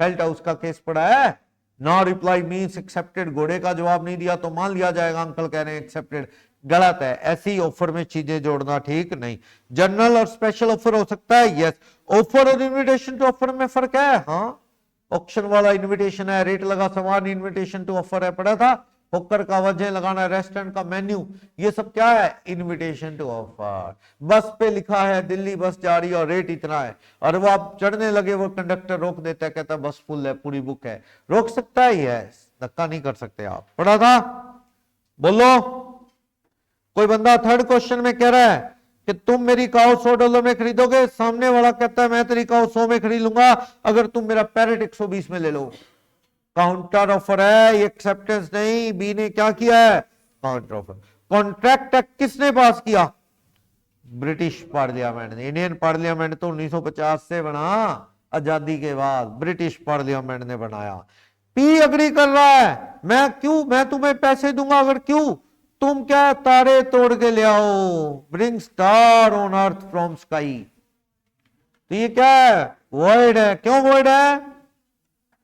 फेल्ट हाउस का केस पड़ा है, ना रिप्लाई मीन्स एक्सेप्टेड, घोड़े का जवाब नहीं दिया तो मान लिया जाएगा अंकल कह रहे हैं एक्सेप्टेड, गलत है, ऐसी ऑफर में चीजें जोड़ना ठीक नहीं। जनरल और स्पेशल ऑफर हो सकता है, यस। ऑफर और इन्विटेशन टू ऑफर में फर्क है, हाँ, ऑक्शन वाला इन्विटेशन है, रेट लगा सामान, इन्विटेशन टू ऑफर है, पढ़ा था, होकर का वजह लगाना, रेस्टोरेंट का मेन्यू, ये सब क्या है, इनविटेशन टू ऑफर। बस पे लिखा है दिल्ली बस जा रही है और रेट इतना है, और वो आप चढ़ने लगे, वो कंडक्टर रोक देता है, कहता है बस फुल है, पूरी बुक है, रोक सकता है, यस, धक्का नहीं कर सकते आप, पढ़ा था, बोलो। कोई बंदा थर्ड क्वेश्चन में कह रहा है कि तुम मेरी काऊ $100 में खरीदोगे, सामने वाला कहता है मैं तेरी काऊ 100 में खरीद लूंगा अगर तुम मेरा पैरेट 120 में ले लो। काउंटर ऑफर है, ये एक्सेप्टेंस नहीं, बी ने क्या किया है, काउंटर ऑफर। कॉन्ट्रैक्ट एक्ट किसने पास किया, ब्रिटिश पार्लियामेंट ने। इंडियन पार्लियामेंट तो 1950 से बना, आजादी के बाद ब्रिटिश पार्लियामेंट ने बनाया। पी अग्री कर रहा है, मैं तुम्हें पैसे दूंगा अगर, क्यों, तुम क्या तारे तोड़ के ले आओ, bring star on earth from sky. तो ये क्या है, वॉइड है, क्यों वॉइड है,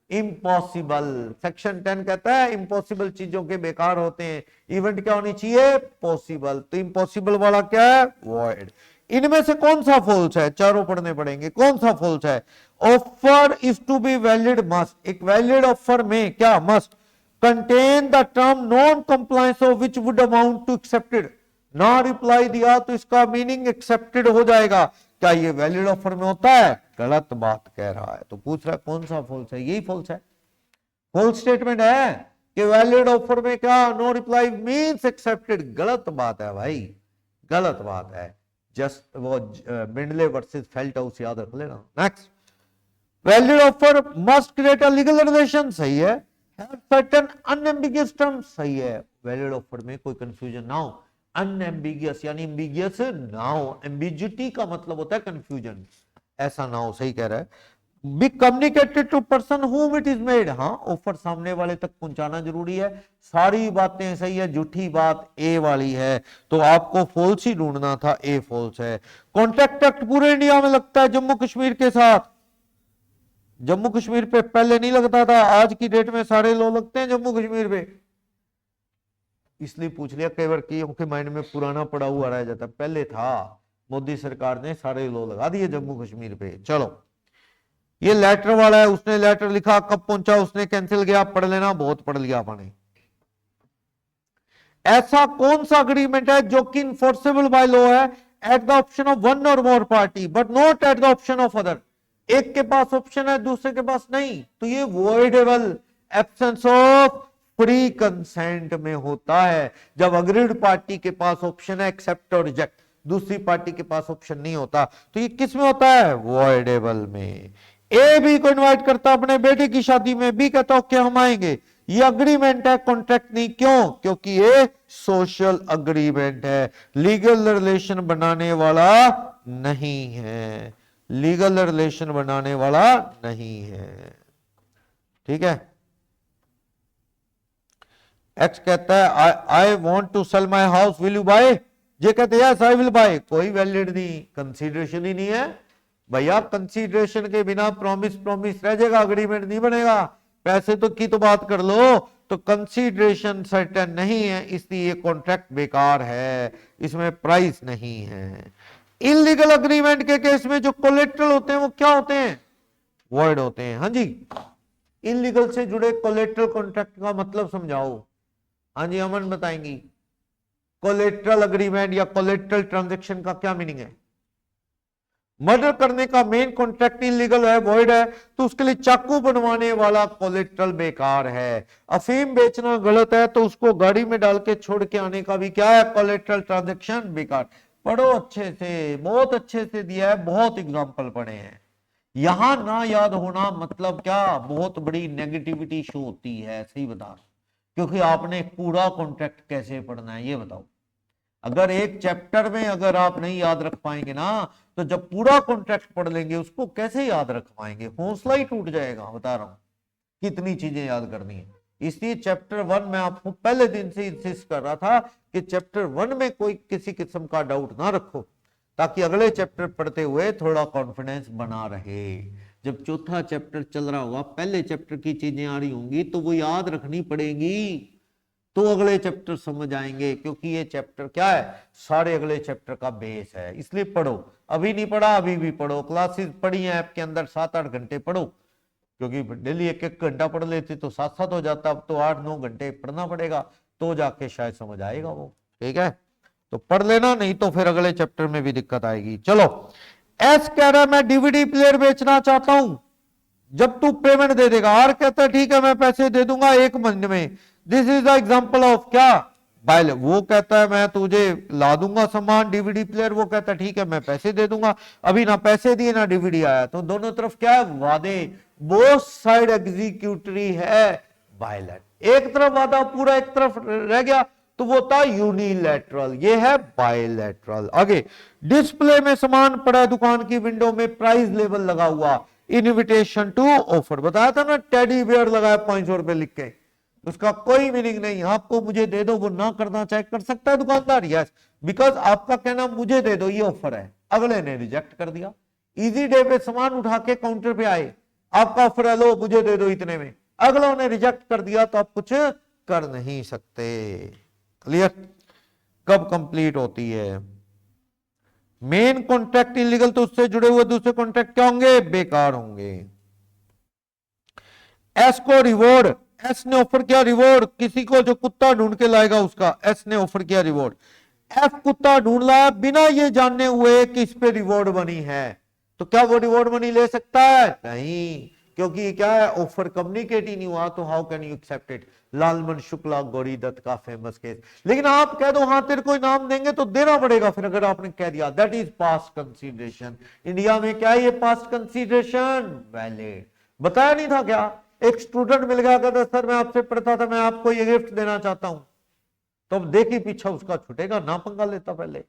इम्पॉसिबल। सेक्शन 10 कहता है इम्पॉसिबल चीजों के बेकार होते हैं, इवेंट क्या होनी चाहिए, पॉसिबल, तो इम्पॉसिबल वाला क्या है, वॉइड। इनमें से कौन सा फॉल्स है, चारों पढ़ने पड़ेंगे, कौन सा फॉल्स है, offer is to be valid must, एक वैलिड ऑफर में क्या must contain the term non compliance of which would amount to accepted. ना रिप्लाई दिया तो इसका मीनिंग एक्सेप्टेड हो जाएगा, क्या ये वैलिड ऑफर में होता है, गलत बात कह रहा है। तो पूछ रहा है कौन सा फॉल्स है, यही फॉल्स है, फॉल्स स्टेटमेंट है कि वैलिड ऑफर में क्या नो रिप्लाई मींस एक्सेप्टेड, गलत बात है भाई, गलत बात है। जस्ट वो बिंडले वर्सेस फेल्ट हाउस याद रख लेना। Next, valid offer must create a legal relation, सही है। हैव सर्टेन अनएम्बिगियस टर्म्स, सही है। वैलिड ऑफर में कोई कंफ्यूजन ना हो, अनएम्बिगियस यानी एम्बिगियस ना हो, एम्बिग्युइटी का मतलब होता है कंफ्यूजन, ऐसा ना हो, सही कह रहा है। Be communicated to person whom it is made, हाँ ऑफर सामने वाले तक पहुंचाना जरूरी है। सारी बातें सही है, झूठी बात ए वाली है, तो आपको फॉल्स ही ढूंढना था, ए फॉल्स है। कॉन्ट्रैक्ट एक्ट पूरे इंडिया में लगता है जम्मू कश्मीर के साथ, जम्मू कश्मीर पे पहले नहीं लगता था, आज की डेट में सारे लॉ लगते हैं जम्मू कश्मीर पे। इसलिए पूछ लिया कई बार कि उनके माइंड में पुराना पड़ा हुआ रह जाता, पहले था, मोदी सरकार ने सारे लॉ लगा दिए जम्मू कश्मीर पे। चलो, ये लेटर वाला है, उसने लेटर लिखा, कब पहुंचा, उसने कैंसिल किया, पढ़ लेना, बहुत पढ़ लिया आपने। ऐसा कौन सा अग्रीमेंट है जो कि इन्फोर्सेबल बाय लॉ है at the option of one और more party but not at the option of other, एक के पास ऑप्शन है दूसरे के पास नहीं, तो ये voidable absence of free consent में होता है। जब अग्रीड पार्टी के पास ऑप्शन है एक्सेप्ट और रिजेक्ट, दूसरी पार्टी के पास ऑप्शन नहीं होता, तो ये किस में होता है, वॉइडेबल में। ए बी को इनवाइट करता अपने बेटे की शादी में, बी कहता हो क्या हम आएंगे, ये अग्रीमेंट है, कॉन्ट्रैक्ट नहीं, क्यों, क्योंकि ये सोशल अग्रीमेंट है, लीगल रिलेशन बनाने वाला नहीं है, लीगल रिलेशन बनाने वाला नहीं है, ठीक है। एक्स कहता है I want to sell my house, will you buy, ये कहते हैं यस आई विल बाय, कोई वैलिड नहीं, कंसीडरेशन ही नहीं है भैया, कंसीडरेशन के बिना प्रॉमिस प्रॉमिस रह जाएगा, अग्रीमेंट नहीं बनेगा, पैसे तो की तो बात कर लो, तो कंसीडरेशन सर्टेन नहीं है, इसलिए कॉन्ट्रैक्ट बेकार है, इसमें प्राइस नहीं है। इलीगल अग्रीमेंट के केस में जो कोलेट्रल होते हैं वो क्या होते हैं, वॉइड होते हैं। हाँ जी, इलीगल से जुड़े कोलेट्रल कॉन्ट्रैक्ट का मतलब समझाओ। हाँ जी, अमन बताएंगी कोलेट्रल अग्रीमेंट या कोलेट्रल ट्रांजैक्शन का क्या मीनिंग है। मर्डर करने का मेन कॉन्ट्रैक्ट इलीगल है, वॉइड है, तो उसके लिए चाकू बनवाने वाला कोलेट्रल बेकार है। अफीम बेचना गलत है, तो उसको गाड़ी में डाल के छोड़ के आने का भी क्या है, कोलेट्रल ट्रांजैक्शन बेकार। पढ़ो अच्छे से, बहुत अच्छे से दिया है, बहुत एग्जाम्पल पढ़े हैं। यहां ना याद होना मतलब क्या, बहुत बड़ी नेगेटिविटी शो होती है, सही बता, क्योंकि आपने पूरा कॉन्ट्रैक्ट कैसे पढ़ना है ये बताओ। अगर एक चैप्टर में अगर आप नहीं याद रख पाएंगे ना, तो जब पूरा कॉन्ट्रैक्ट पढ़ लेंगे उसको कैसे याद रख पाएंगे, हौसला ही टूट जाएगा, बता रहा हूं कितनी चीजें याद करनी है। इसलिए चैप्टर 1 में आपको पहले दिन से इंसिस्ट कर रहा था कि चैप्टर 1 में कोई किसी किस्म का डाउट ना रखो, ताकि अगले चैप्टर पढ़ते हुए थोड़ा कॉन्फिडेंस बना रहे। जब चौथा चैप्टर चल रहा होगा, पहले चैप्टर की चीजें आ रही होंगी तो वो याद रखनी पड़ेगी, तो अगले चैप्टर समझ आएंगे, क्योंकि ये चैप्टर क्या है, सारे अगले चैप्टर का बेस है। इसलिए पढ़ो, अभी नहीं पढ़ा अभी भी पढ़ो, क्लासेस पढ़ी हैं ऐप के अंदर, 7-8 घंटे पढ़ो, क्योंकि डेली 1-1 घंटा पढ़ लेते तो 7-7 हो जाता, अब तो 8-9 घंटे पढ़ना पड़ेगा, तो जाके शायद समझ आएगा वो, ठीक है। तो पढ़ लेना, नहीं तो फिर अगले चैप्टर में भी दिक्कत आएगी। चलो, एस कह रहा है मैं डीवीडी प्लेयर बेचना चाहता हूं, जब तू पेमेंट दे देगा। आर कहता है ठीक है मैं पैसे दे दूंगा 1 महीने में। This is the example of क्या, बाय। वो कहता है मैं तुझे ला दूंगा सामान डीवीडी प्लेयर, वो कहता है ठीक है मैं पैसे दे दूंगा। अभी ना पैसे दिए ना डीवीडी आया, तो दोनों तरफ क्या है, वादे, बोथ साइड एग्जीक्यूटरी है वायलेट। एक तरफ वादा पूरा, एक तरफ रह गया, तो वो था यूनिलैटरल, ये है बायलैटरल। आगे, डिस्प्ले में सामान पड़ा है दुकान की विंडो में, प्राइस लेवल लगा हुआ, इनविटेशन टू ऑफर, बताया था ना, टेडी बियर लगाया 500 रुपए लिख के, उसका कोई मीनिंग नहीं, आपको मुझे दे दो, वो ना करना चाहे कर सकता है दुकानदार, यस, बिकॉज आपका कहना मुझे दे दो ये ऑफर है, अगले ने रिजेक्ट कर दिया। इजी डे पे सामान उठा के काउंटर पे आए, आपका ऑफर है लो मुझे दे दो इतने में, अगलों ने रिजेक्ट कर दिया, तो आप कुछ कर नहीं सकते। क्लियर। कब कंप्लीट होती है, मेन कॉन्ट्रैक्ट इलीगल, तो उससे जुड़े हुए दूसरे कॉन्ट्रैक्ट क्या होंगे, बेकार होंगे। एस को रिवॉर्ड, एस ने ऑफर किया रिवॉर्ड, किसी को जो कुत्ता ढूंढ के लाएगा उसका, एस ने ऑफर किया रिवॉर्ड। एफ कुत्ता ढूंढ लाया बिना ये जानने हुए कि इस पे रिवॉर्ड बनी है, तो क्या वो रिवॉर्ड मनी ले सकता है, नहीं, क्योंकि ये क्या है, ऑफर कम्युनिकेट ही नहीं हुआ, तो how can you accept it. Lalman Shukla Gauri Dutt का फेमस केस। लेकिन आप कह दो हाँ तेरे को इनाम देंगे तो देना पड़ेगा, फिर अगर आपने कह दिया that is past consideration. India में क्या है ये पास्ट कंसीडरेशन, वैलिड। बताया नहीं था क्या, एक स्टूडेंट मिल गया, कहता सर मैं आपसे पढ़ता था, मैं आपको ये गिफ्ट देना चाहता हूं, तो अब देखिए पीछा उसका छूटेगा ना, पंगा लेता पहले।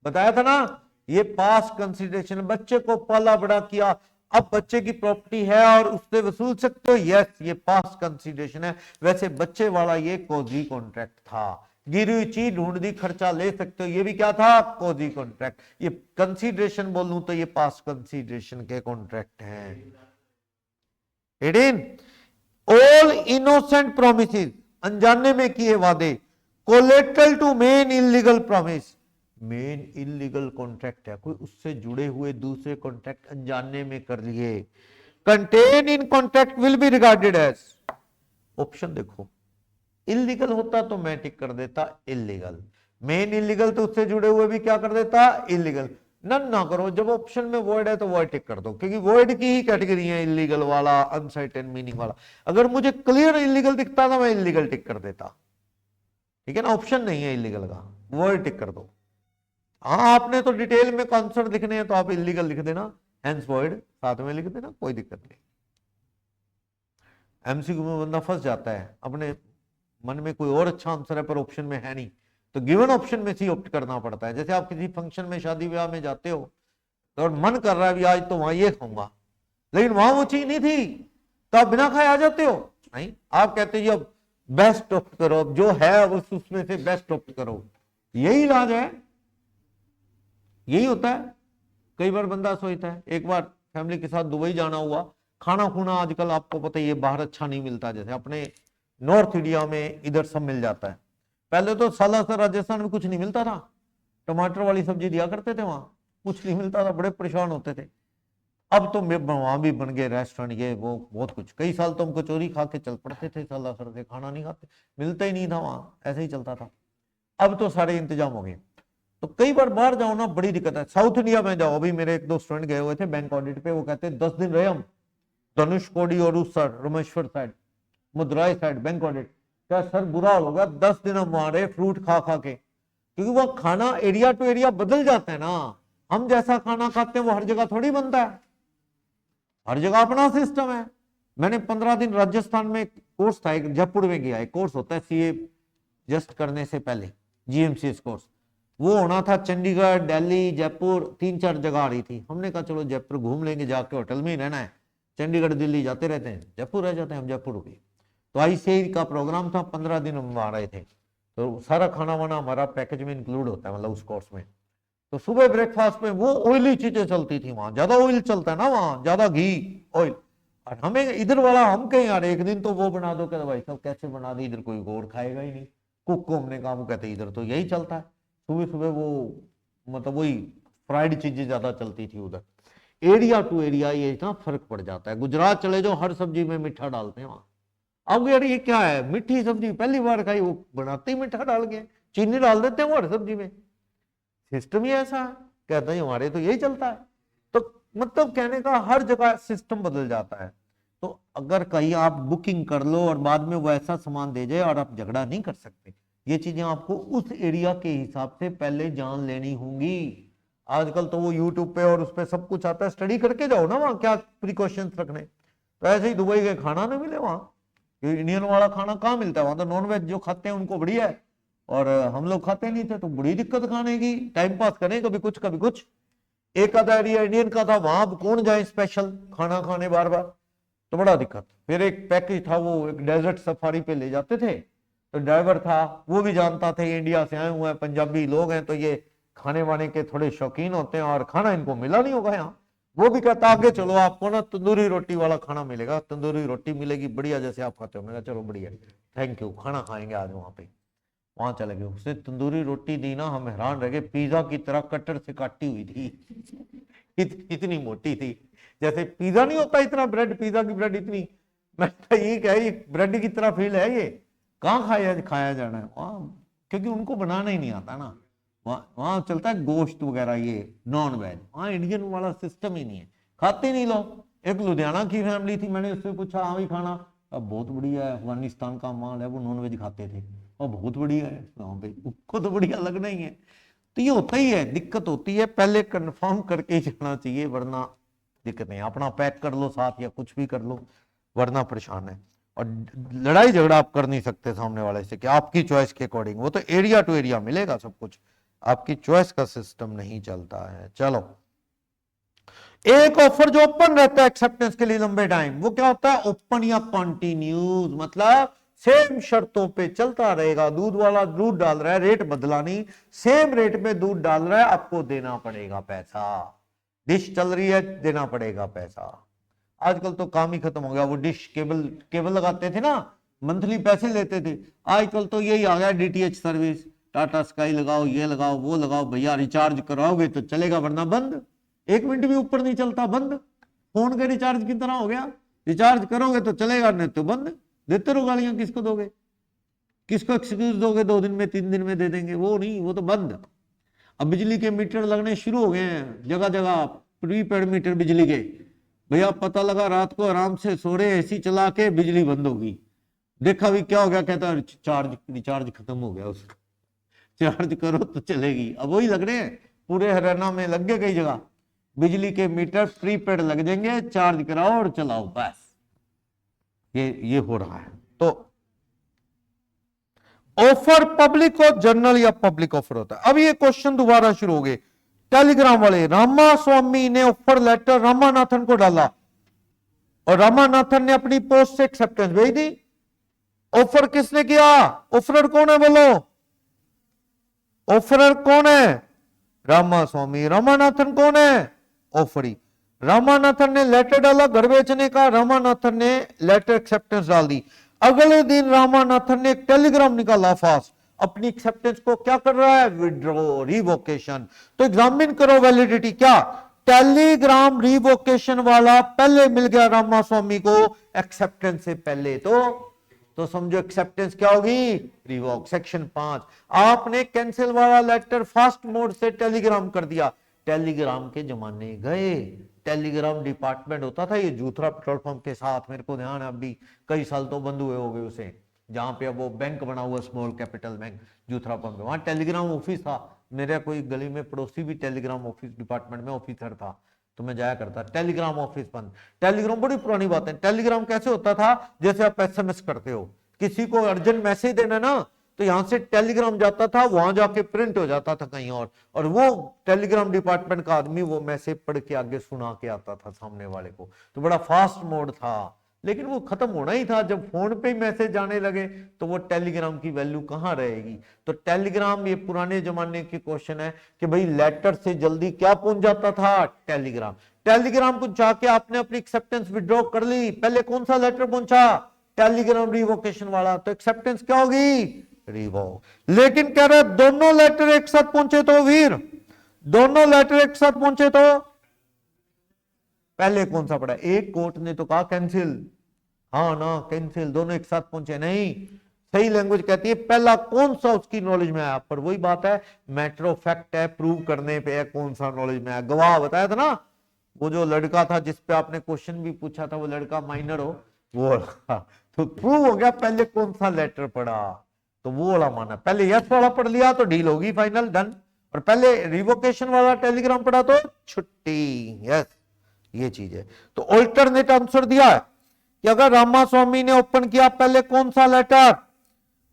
बताया था ना, ये पास्ट कंसीडरेशन। बच्चे को पाला बड़ा किया, अब बच्चे की प्रॉपर्टी है और उससे वसूल सकते हो, यस ये पास्ट कंसीडरेशन है। वैसे बच्चे वाला ये कोजी कॉन्ट्रैक्ट था, गिरी हुई चीज ढूंढ दी खर्चा ले सकते हो, ये भी क्या था, कोजी कॉन्ट्रैक्ट। ये कंसीडरेशन बोलूं तो ये पास्ट कंसीडरेशन के कॉन्ट्रैक्ट हैं। 18 ऑल इनोसेंट प्रोमिसेस, अनजाने में किए वादे, collateral to main illegal promise. Main illegal contract है, कोई उससे जुड़े हुए दूसरे कॉन्ट्रैक्ट अनजाने में कर लिए। Contain in contract will be regarded as, option देखो, इलीगल होता तो मैं टिक कर देता इलीगल, मेन इलीगल तो उससे जुड़े हुए भी क्या कर देता इलीगल। नन ना करो, जब ऑप्शन में वॉइड है तो वॉइड टिक कर दो, क्योंकि वॉइड की ही कैटेगरी है इलीगल वाला, अनसर्टेन मीनिंग वाला। अगर मुझे क्लियर इलीगल दिखता था मैं इलीगल टिक कर देता, ठीक है ना, ऑप्शन नहीं है इलीगल का, वॉइड टिक कर दो। हाँ आपने तो डिटेल में कॉन्सेप्ट लिखने हैं तो आप इलीगल लिख देना, हेंस वॉइड साथ में लिख देना, कोई दिक्कत नहीं। एमसीक्यू में बंदा फंस जाता है, अपने मन में कोई और अच्छा आंसर है पर ऑप्शन में है नहीं, तो गिवन ऑप्शन में से ऑप्ट करना पड़ता है। जैसे आप किसी फंक्शन में शादी ब्याह में जाते हो तो मन कर रहा है भी आज तो वहां ये खाऊंगा, लेकिन वहां वो चीज नहीं थी, तो आप बिना खाए आ जाते हो, नहीं आप कहते हो अब बेस्ट ऑप्ट करो, अब जो है उसमें से बेस्ट ऑप्ट करो, यही इलाज है, यही होता है। कई बार बंदा सोचता है, एक बार फैमिली के साथ दुबई जाना हुआ, खाना खुना आजकल आपको पता ही है बाहर अच्छा नहीं मिलता, जैसे अपने नॉर्थ इंडिया में इधर सब मिल जाता है। पहले तो सालासर राजस्थान में कुछ नहीं मिलता था, टमाटर वाली सब्जी दिया करते थे, वहां कुछ नहीं मिलता था, बड़े परेशान होते थे। अब तो वहां भी बन गए रेस्टोरेंट, ये वो बहुत कुछ। कई साल तो हम कचौरी खा के चल पड़ते थे सालासर से, खाना नहीं खाते, मिलता ही नहीं था वहां, ऐसे ही चलता था। अब तो सारे इंतजाम हो गए। तो कई बार बाहर जाओ ना बड़ी दिक्कत है, साउथ इंडिया में जाओ, अभी मेरे एक दो स्टूडेंट गए हुए थे बैंक ऑडिट पे, वो कहते 10 दिन रहे हम धनुषकोडी और उस side Rameshwar side Madurai side bank audit. क्या सर बुरा हो गया, 10 दिन हम वहां रहे फ्रूट खा खा के, क्योंकि वो खाना एरिया टू एरिया बदल जाता है ना, हम जैसा खाना खाते हैं वो हर जगह थोड़ी बनता है, हर जगह अपना सिस्टम है। मैंने 15 दिन राजस्थान में कोर्स था, एक जयपुर में गया, एक कोर्स होता है सीए जस्ट करने से पहले, जीएमसीएस कोर्स, वो होना था चंडीगढ़ दिल्ली जयपुर, 3-4 जगह आ रही थी। हमने कहा चलो जयपुर घूम लेंगे, जाके होटल में ही रहना है, चंडीगढ़ दिल्ली जाते रहते हैं, जयपुर रह जाते हैं हम, जयपुर भी। तो आईसीआई का प्रोग्राम था, 15 दिन हम आ रहे थे, तो सारा खाना वाना हमारा पैकेज में इंक्लूड होता है, मतलब उस कोर्स में। तो सुबह ब्रेकफास्ट में वो ऑयली चीजें चलती थी, वहां ज्यादा ऑयल चलता है ना, वहां ज्यादा घी ऑयल, और हमें इधर वाला हम कहीं यार एक दिन तो वो बना दो, कहते भाई साहब कैसे बना दी, इधर कोई गौर खाएगा ही नहीं। कुक को हमने कहा, वो कहते इधर तो यही चलता है, सुबह सुबह वो मतलब वही फ्राइड चीजें ज्यादा चलती थी उधर। एरिया टू एरिया ये इतना फर्क पड़ जाता है। गुजरात चले जाओ, हर सब्जी में मीठा डालते हैं वहां। अब यार ये क्या है, मीठी सब्जी पहली बार खाई, वो बनाते ही मीठा डाल के, चीनी डाल देते हैं वो हर सब्जी में, सिस्टम ही ऐसा है। कहते हैं हमारे तो यही चलता है। तो मतलब कहने का हर जगह सिस्टम बदल जाता है। तो अगर कहीं आप बुकिंग कर लो और बाद में वो ऐसा सामान दे जाए और आप झगड़ा नहीं कर सकते, ये चीजें आपको उस एरिया के हिसाब से पहले जान लेनी होंगी। आजकल तो वो यूट्यूब पे और उस पे सब कुछ आता है, स्टडी करके जाओ ना वहां क्या प्रिकॉशंस रखने। तो ऐसे ही दुबई के खाना ना मिले वहां, इंडियन वाला खाना कहाँ मिलता है वहां, तो नॉन वेज जो खाते हैं उनको बढ़िया है, और हम लोग खाते नहीं थे, तो बड़ी दिक्कत खाने की, टाइम पास करें कभी कुछ कभी कुछ। एक आधा एरिया इंडियन का था, वहां कौन जाए स्पेशल खाना खाने बार बार, तो बड़ा दिक्कत। फिर एक पैकेज था, वो एक डेजर्ट सफारी पे ले जाते थे, तो ड्राइवर था वो भी जानता थे इंडिया से आए हुए हैं पंजाबी लोग हैं, तो ये खाने वाने के थोड़े शौकीन होते हैं और खाना इनको मिला नहीं होगा यहाँ। वो भी कहता आगे चलो आपको ना तंदूरी रोटी वाला खाना मिलेगा, तंदूरी रोटी मिलेगी बढ़िया जैसे आप खाते हो। मैंने कहा चलो बढ़िया, थैंक यू, खाना खाएंगे आज वहां पे। वहां चले गए, उसने तंदूरी रोटी दी ना, हम हैरान रह गए, पिज्जा की तरह कटर से काटी हुई थी, इतनी मोटी थी, जैसे पिज्जा नहीं होता इतना ब्रेड, पिज्जा की ब्रेड इतनी। मैं ये क्या है, ये ब्रेड की तरह फील है, ये कहाँ खाया जाना है वहां, क्योंकि उनको बनाना ही नहीं आता ना। वहां चलता है गोश्त वगैरह, ये नॉन वेज, वहां इंडियन वाला सिस्टम ही नहीं है, खाते नहीं लोग। एक लुधियाना की फैमिली थी, मैंने उससे पूछा हाँ भाई खाना, अब बहुत बढ़िया है, अफगानिस्तान का माल है, वो नॉनवेज खाते थे, और बहुत बढ़िया है। हाँ भाई उसको तो बढ़िया लगना ही है। तो ये होता ही है, दिक्कत होती है, पहले कंफर्म करके ही जाना चाहिए, वरना दिक्कत नहीं। अपना पैक कर लो साथ या कुछ भी कर लो, वरना परेशान है। और लड़ाई झगड़ा आप कर नहीं सकते सामने वाले से कि आपकी चॉइस के अकॉर्डिंग, वो तो एरिया टू एरिया मिलेगा सब कुछ, आपकी चॉइस का सिस्टम नहीं चलता है। चलो, एक ऑफर जो ओपन रहता है एक्सेप्टेंस के लिए लंबे टाइम, वो क्या होता है, ओपन या कॉन्टिन्यूज, मतलब सेम शर्तों पे चलता रहेगा। दूध वाला दूध डाल रहा है, रेट बदला नहीं, सेम रेट में दूध डाल रहा है, आपको देना पड़ेगा पैसा। डिश चल रही है, देना पड़ेगा पैसा। आजकल तो काम ही खत्म हो गया, वो डिश केबल लगाते थे ना, मंथली पैसे लेते थे, आजकल तो यही आ गया डीटीएच सर्विस, टाटा स्काई लगाओ, ये लगाओ, वो लगाओ, भैया रिचार्ज कराओगे तो चलेगा, वरना बंद। 1 मिनट भी ऊपर नहीं चलता, बंद। फोन के रिचार्ज की तरह हो गया, रिचार्ज करोगे तो चलेगा, नहीं तो बंद। देते रहो गालियां, किसको दोगे, किसको एक्सक्यूज दोगे, 2 दिन में 3 दिन में दे देंगे, वो नहीं, वो तो बंद। अब बिजली के मीटर लगने शुरू हो गए हैं जगह जगह, प्रीपेड मीटर बिजली के। भैया पता लगा रात को आराम से सो रहे, एसी चला के बिजली बंद होगी, देखा भी क्या हो गया, कहता चार्ज रिचार्ज खत्म हो गया उसका, चार्ज करो तो चलेगी। अब वही लग रहे हैं, पूरे हरियाणा में लग गए कई जगह बिजली के मीटर, प्रीपेड लग जाएंगे, चार्ज कराओ और चलाओ, बस ये हो रहा है। तो ऑफर पब्लिक और जनरल या पब्लिक ऑफर होता है। अब ये क्वेश्चन दोबारा शुरू हो गए, टेलीग्राम वाले, रामा स्वामी ने ऑफर लेटर रामानाथन को डाला और रामानाथन ने अपनी पोस्ट से एक्सेप्टेंस भेज दी। ऑफर किसने किया, ऑफरर कौन है बोलो, ऑफरर कौन है, रामा स्वामी। रामानाथन कौन है, ऑफरी। रामानाथन ने लेटर डाला घर बेचने का, रामानाथन ने लेटर एक्सेप्टेंस डाल दी। अगले दिन रामानाथन ने एक टेलीग्राम निकाला फास्ट, अपनी एक्सेप्टेंस को क्या कर रहा है, विड्रॉ, रिवोकेशन। तो एग्जामिन करो वैलिडिटी, क्या टेलीग्राम रिवोकेशन वाला पहले मिल गया रामा स्वामी को एक्सेप्टेंस से पहले, तो समझो एक्सेप्टेंस क्या होगी, रिवोक। सेक्शन 5, आपने कैंसिल वाला लेटर फास्ट मोड से टेलीग्राम कर दिया, टेलीग्राम के जमाने गए। टेलीग्राम डिपार्टमेंट होता था ये जूथरा पेट्रोल पंप के साथ, मेरे को ध्यान है, अभी कई साल तो बंद हुए हो गए उसे, जहां पे अब वो बैंक बना हुआ, स्मॉल कैपिटल बैंक जूथरा पंप, वहां टेलीग्राम ऑफिस था। मेरे कोई गली में पड़ोसी भी टेलीग्राम ऑफिस डिपार्टमेंट में ऑफिसर था, तो मैं जाया करता। टेलीग्राम ऑफिस बंद, टेलीग्राम बड़ी पुरानी बात है। टेलीग्राम कैसे होता था, जैसे आप एसएमएस करते हो, किसी को अर्जेंट मैसेज देना ना, तो यहां से टेलीग्राम जाता था, वहां जाके प्रिंट हो जाता था कहीं और वो टेलीग्राम डिपार्टमेंट का आदमी वो मैसेज पढ़ के आगे सुना के आता था सामने वाले को। तो बड़ा फास्ट मोड था, लेकिन वो खत्म होना ही था। जब फोन पे ही मैसेज आने लगे तो वो टेलीग्राम की वैल्यू कहां रहेगी। तो टेलीग्राम, ये पुराने जमाने के क्वेश्चन है कि भाई लेटर से जल्दी क्या पहुंच जाता था, टेलीग्राम। टेलीग्राम को जाके आपने अपनी एक्सेप्टेंस विड्रॉ कर ली, पहले कौन सा लेटर पहुंचा, टेलीग्राम रिवोकेशन वाला, तो एक्सेप्टेंस क्या होगी, रिवोक। लेकिन कह रहे दोनों लेटर एक साथ पहुंचे तो वीर, दोनों लेटर एक साथ पहुंचे तो पहले कौन सा पड़ा, एक कोर्ट ने तो कहा कैंसिल, हाँ ना कैंसिल, दोनों एक साथ पहुंचे नहीं। सही लैंग्वेज कहती है पहला कौन सा उसकी नॉलेज में आया, पर वही बात है, मैटर ऑफ फैक्ट है, प्रूव करने पे है कौन सा नॉलेज में आया। गवाह बताया था ना, वो जो लड़का था जिसपे आपने क्वेश्चन भी पूछा था, वो लड़का माइनर हो, वो तो प्रूव हो गया पहले कौन सा लेटर पड़ा, तो वो वाला माना। पहले यस वाला पढ़ लिया तो डील होगी फाइनल, डन, और पहले रिवोकेशन वाला टेलीग्राम पढ़ा तो छुट्टी, यस, ये चीज है। तो ऑल्टरनेट आंसर दिया है कि अगर रामा स्वामी ने ओपन किया पहले कौन सा लेटर,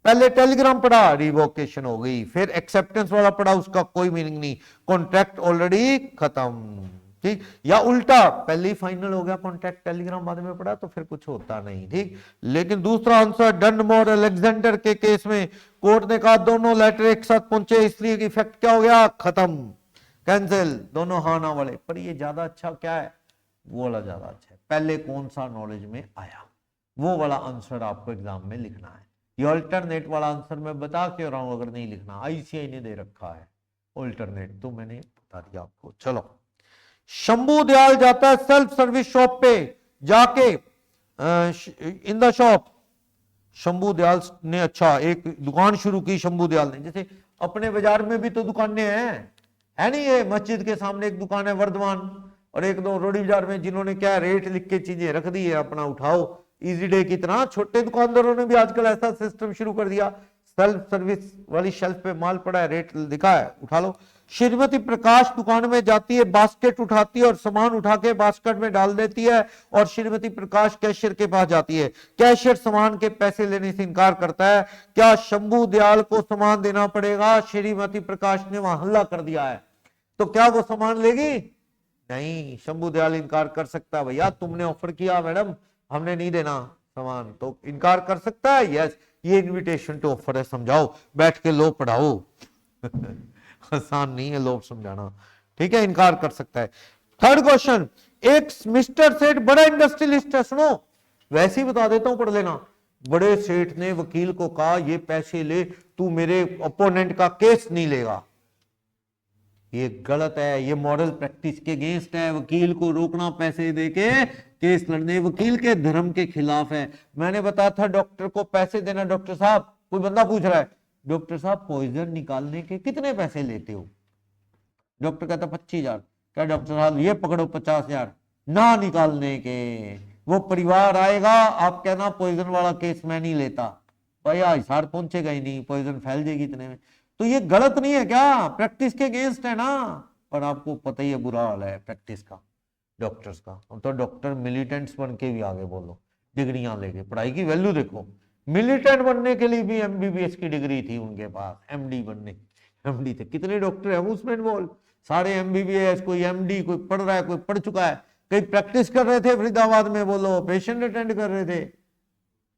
पहले टेलीग्राम पढ़ा, रिवोकेशन हो गई, फिर एक्सेप्टेंस वाला पढ़ा, उसका कोई मीनिंग नहीं, कॉन्ट्रैक्ट ऑलरेडी खत्म, ठीक। या उल्टा, पहले ही फाइनल हो गया कॉन्ट्रैक्ट, टेलीग्राम बाद में पढ़ा तो फिर कुछ होता नहीं, ठीक। लेकिन दूसरा आंसर डनमोर अलेक्जेंडर के केस में कोर्ट ने कहा दोनों लेटर एक साथ पहुंचे, इसलिए इफेक्ट क्या हो गया, खत्म, कैंसिल, दोनों हाँ ना वाले। पर ये ज्यादा अच्छा क्या है, वो वाला ज्यादा अच्छा है, पहले कौन सा नॉलेज में आया, वो वाला आंसर आपको एग्जाम में लिखना है। ये अल्टरनेट वाला आंसर मैं बता क्यों रहा हूं, अगर नहीं लिखना, आईसीआई ने दे रखा है अल्टरनेट, तो मैंने बता दिया आपको। चलो, शंभू दयाल जाता है सेल्फ सर्विस शॉप पे, जाके in the shop, Shambhu Dayal ने अच्छा एक दुकान शुरू की, शंभू दयाल ने, जैसे अपने बाजार में भी तो दुकानें हैं, है नहीं, ये मस्जिद के सामने एक दुकान है वर्धमान, और एक दो रोडी बाजार में जिन्होंने क्या रेट लिख के चीजें रख दी है, अपना उठाओ इजी डे की तरह। छोटे दुकानदारों ने भी आजकल ऐसा सिस्टम शुरू कर दिया, सेल्फ सर्विस वाली शेल्फ पे माल पड़ा है, रेट लिखा है, उठा लो। श्रीमती प्रकाश दुकान में जाती है, बास्केट उठाती है और सामान उठा के बास्केट में डाल देती है, और श्रीमती प्रकाश कैशियर के पास जाती है। कैशियर सामान के पैसे लेने से इनकार करता है। क्या शंभू दयाल को सामान देना पड़ेगा? श्रीमती प्रकाश ने वहां हल्ला कर दिया है, तो क्या वो सामान लेगी? नहीं, शंभू दयाल इनकार कर सकता है। भैया तुमने ऑफर किया मैडम, हमने नहीं देना सामान, तो इनकार कर सकता है। यस, ये इनविटेशन टू ऑफर है, समझाओ, बैठ के लो पढ़ाओ। आसान नहीं है लोग समझाना, ठीक है, इनकार कर सकता है। थर्ड क्वेश्चन, एक मिस्टर सेठ बड़ा इंडस्ट्रियलिस्ट है, सुनो, वैसे ही बता देता हूं, पढ़ लेना। बड़े सेठ ने वकील को कहा ये पैसे ले, तू मेरे ओपोनेंट का केस नहीं लेगा। ये गलत है, ये मॉरल प्रैक्टिस के अगेंस्ट है। वकील को रोकना पैसे देके केस लड़ने वकील के धर्म के खिलाफ है। मैंने बताया था डॉक्टर को पैसे देना। डॉक्टर साहब, कोई बंदा पूछ रहा है, डॉक्टर साहब पॉइजन निकालने के कितने पैसे लेते हो? डॉक्टर कहता 25,000। क्या डॉक्टर साहब ये पकड़ो 50,000 ना निकालने के। वो परिवार आएगा, आप कहना पॉइजन वाला केस मैं नहीं लेता, भाई हिसार पहुंचेगा ही नहीं, पॉइजन फैल जाएगी इतने में। तो ये गलत नहीं है क्या? प्रैक्टिस के अगेंस्ट है ना। पर आपको पता ही है बुरा हाल है प्रैक्टिस का, डॉक्टर्स का। हम तो डॉक्टर मिलिटेंट्स बन के भी आगे बोलो, डिग्रियां लेके। पढ़ाई की वैल्यू देखो, मिलिटेंट बनने के लिए भी एमबीबीएस की डिग्री थी उनके पास, एमडी बनने, एमडी थे। कितने डॉक्टर है उसमें इन्वॉल्व, सारे एमबीबीएस, कोई एमडी, कोई पढ़ रहा है, कोई पढ़ चुका है, कई प्रैक्टिस कर रहे थे फरीदाबाद में, बोलो पेशेंट अटेंड कर रहे थे,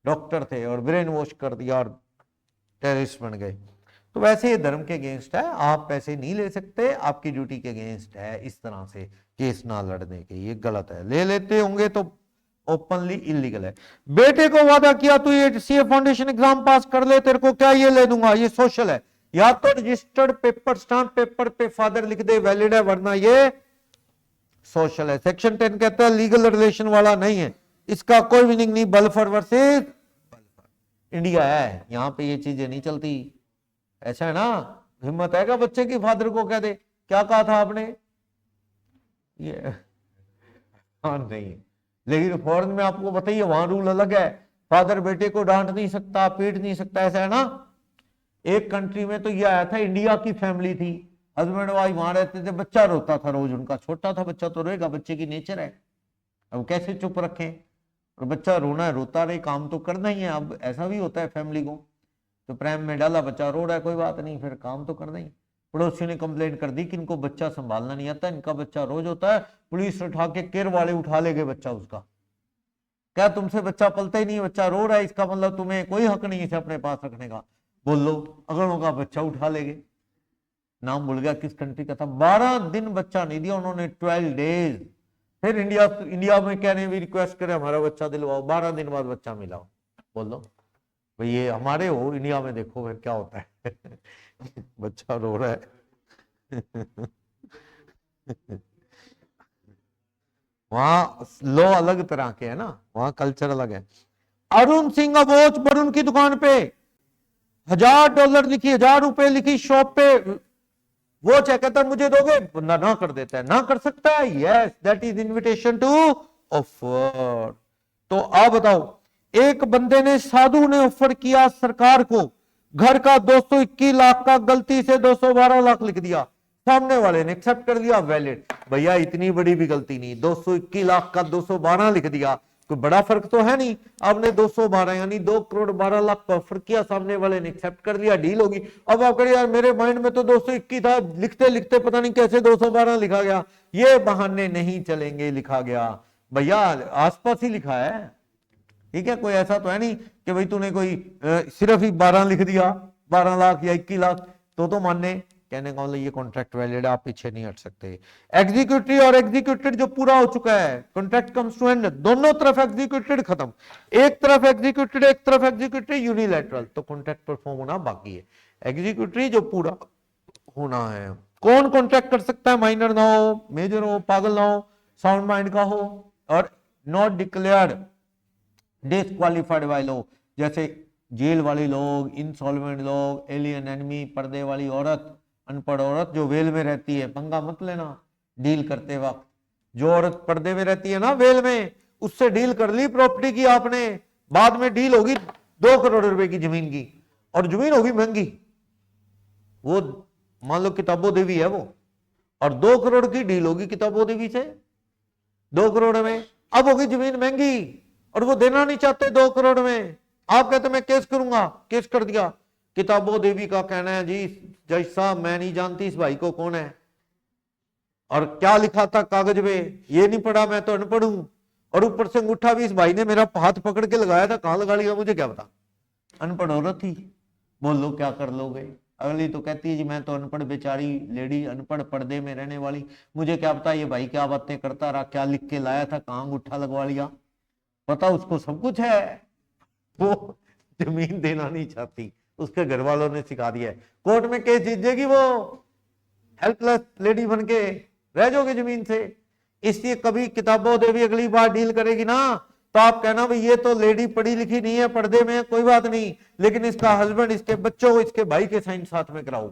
डॉक्टर थे, और ब्रेन वॉश कर दिया और टेररिस्ट बन गए। तो वैसे ये धर्म के अगेंस्ट है, आप पैसे नहीं ले सकते, आपकी ड्यूटी के अगेंस्ट है इस तरह से केस ना लड़ने के, ये गलत है। ले लेते होंगे तो ओपनली इलीगल है। बेटे को वादा किया तू ये सीए फाउंडेशन एग्जाम पास कर ले, तेरे को क्या ये ले दूंगा, ये सोशल है। या तो रजिस्टर्ड पेपर, स्टाम्प पेपर पे फादर लिख दे वैलिड है, वरना ये सोशल है। सेक्शन 10 कहता है लीगल रिलेशन वाला नहीं है, इसका कोई मीनिंग नहीं। बल्फर वर्सेस इंडिया है, यहां पे ये चीजें नहीं चलती। ऐसा है ना, हिम्मत है क्या बच्चे की फादर को कह दे क्या कहा था आपने, ये हाँ नहीं। लेकिन फॉरेन में आपको बताइए वहां रूल अलग है, फादर बेटे को डांट नहीं सकता, पीट नहीं सकता, ऐसा है ना। एक कंट्री में तो ये आया था, इंडिया की फैमिली थी, हस्बैंड वाइफ वहां रहते थे, बच्चा रोता था रोज उनका, छोटा था बच्चा तो रोएगा, बच्चे की नेचर है, अब कैसे चुप रखें। और बच्चा रोना है, रोता रहे, काम तो करना ही है। अब ऐसा भी होता है फैमिली को, तो प्रेम में डाला, बच्चा रो रहा है, कोई बात नहीं, फिर काम तो करना ही। पड़ोसी ने कंप्लेंट कर दी कि इनको बच्चा संभालना नहीं आता, इनका बच्चा रोज होता है, पुलिस उठा के केयर वाले उठा ले गए बच्चा उसका। क्या तुमसे बच्चा पलता ही नहीं, बच्चा रो रहा है, इसका मतलब तुम्हें कोई हक नहीं इसे अपने पास रखने का, बोल लो। अगर का बच्चा उठा ले गए, नाम भूल गया किस कंट्री का था, 12 दिन बच्चा नहीं दिया उन्होंने, 12 डेज। फिर इंडिया में कहने भी रिक्वेस्ट करे हमारा बच्चा दिलवाओ, 12 दिन बाद बच्चा मिला। बोल दो भाई ये हमारे हो, इंडिया में देखो फिर क्या होता है। बच्चा रो रहा है। वहां लॉ अलग तरह के है ना, वहां कल्चर अलग है। अरुण सिंह वॉच वरुण की दुकान पे $1000 लिखी, ₹1000 लिखी शॉप पे, वॉच है, कहता मुझे दोगे, बंदा ना कर देता है, ना कर सकता है। Yes, that is invitation to offer. तो आप बताओ, एक बंदे ने, साधु ने ऑफर किया सरकार को घर का 221 लाख का, गलती से 212 लाख लिख दिया, सामने वाले ने एक्सेप्ट कर लिया, वैलिड। भैया इतनी बड़ी भी गलती नहीं, 221 लाख का 212 लिख दिया, कोई बड़ा फर्क तो है नहीं। आपने 212 यानी 2 करोड़ 12 लाख का ऑफर किया, सामने वाले ने एक्सेप्ट कर लिया, डील होगी। अब आप करिए यार मेरे माइंड में तो 221 था, लिखते लिखते पता नहीं कैसे 212 लिखा गया। ये बहाने नहीं चलेंगे, लिखा गया भैया आसपास ही लिखा है, ठीक है। कोई ऐसा तो है नहीं कि भाई तूने कोई सिर्फ ही 12 लिख दिया, 12 लाख या 21 लाख, तो मानने। कहने का मतलब ये कॉन्ट्रैक्ट वैलिड है, आप पीछे नहीं हट सकते। एग्जीक्यूटिव और एग्जीक्यूटेड जो पूरा हो चुका है, कॉन्ट्रैक्ट कम्स टू एंड, दोनों तरफ एग्जीक्यूटेड खत्म, एक तरफ एग्जीक्यूटेड एक तरफ एग्जीक्यूटेड यूनिलैटरल, तो कॉन्ट्रैक्ट परफॉर्म होना बाकी है। एग्जीक्यूटिव जो पूरा होना है, कौन कॉन्ट्रैक्ट कर सकता है, माइनर ना हो, मेजर हो, पागल ना हो, साउंड माइंड का हो, और not declared disqualified by law, जैसे जेल वाले लोग, इंसॉल्वेंट लोग, एलियन एनिमी, पर्दे वाली औरत, अनपढ़ औरत जो वेल में रहती है, पंगा मत लेना डील करते वक्त। जो औरत पर्दे में रहती है ना वेल में, उससे डील कर ली प्रॉपर्टी की आपने, बाद में डील होगी 2 करोड़ रुपए की जमीन की, और जमीन होगी महंगी, वो मान लो किताबो देवी है वो, और 2 करोड़ की डील होगी किताबो देवी से 2 करोड़ में। अब होगी जमीन महंगी और वो देना नहीं चाहते 2 करोड़ में, आप कहते मैं केस करूंगा, केस कर दिया। किताबो देवी का कहना है जी जज साहब मैं नहीं जानती इस भाई को कौन है, और क्या लिखा था कागज में ये नहीं पढ़ा, मैं तो अनपढ़ हूं, और ऊपर से अंगूठा भी इस भाई ने मेरा हाथ पकड़ के लगाया था, कहां लगा लिया मुझे क्या पता, अनपढ़ औरत थी। बोलो क्या कर लोगे। अगली तो कहती है जी मैं तो अनपढ़ बेचारी लेडी, अनपढ़ पर्दे में रहने वाली, मुझे क्या पता ये भाई क्या बातें करता रहा, क्या लिख के लाया था, कहां अंगूठा लगवा लिया, पता उसको सब कुछ है, वो जमीन देना नहीं चाहती, उसके घर वालों ने सिखा दिया है। कोर्ट में केस जीतेगी वो, हेल्पलेस लेडी बन के रह जाओगे जमीन से। इसलिए कभी किताबों देवी अगली बार डील करेगी ना, तो आप कहना भाई ये तो लेडी पढ़ी लिखी नहीं है, पर्दे में, कोई बात नहीं, लेकिन इसका हस्बैंड, इसके बच्चों, इसके भाई के साइन साथ में कराओ,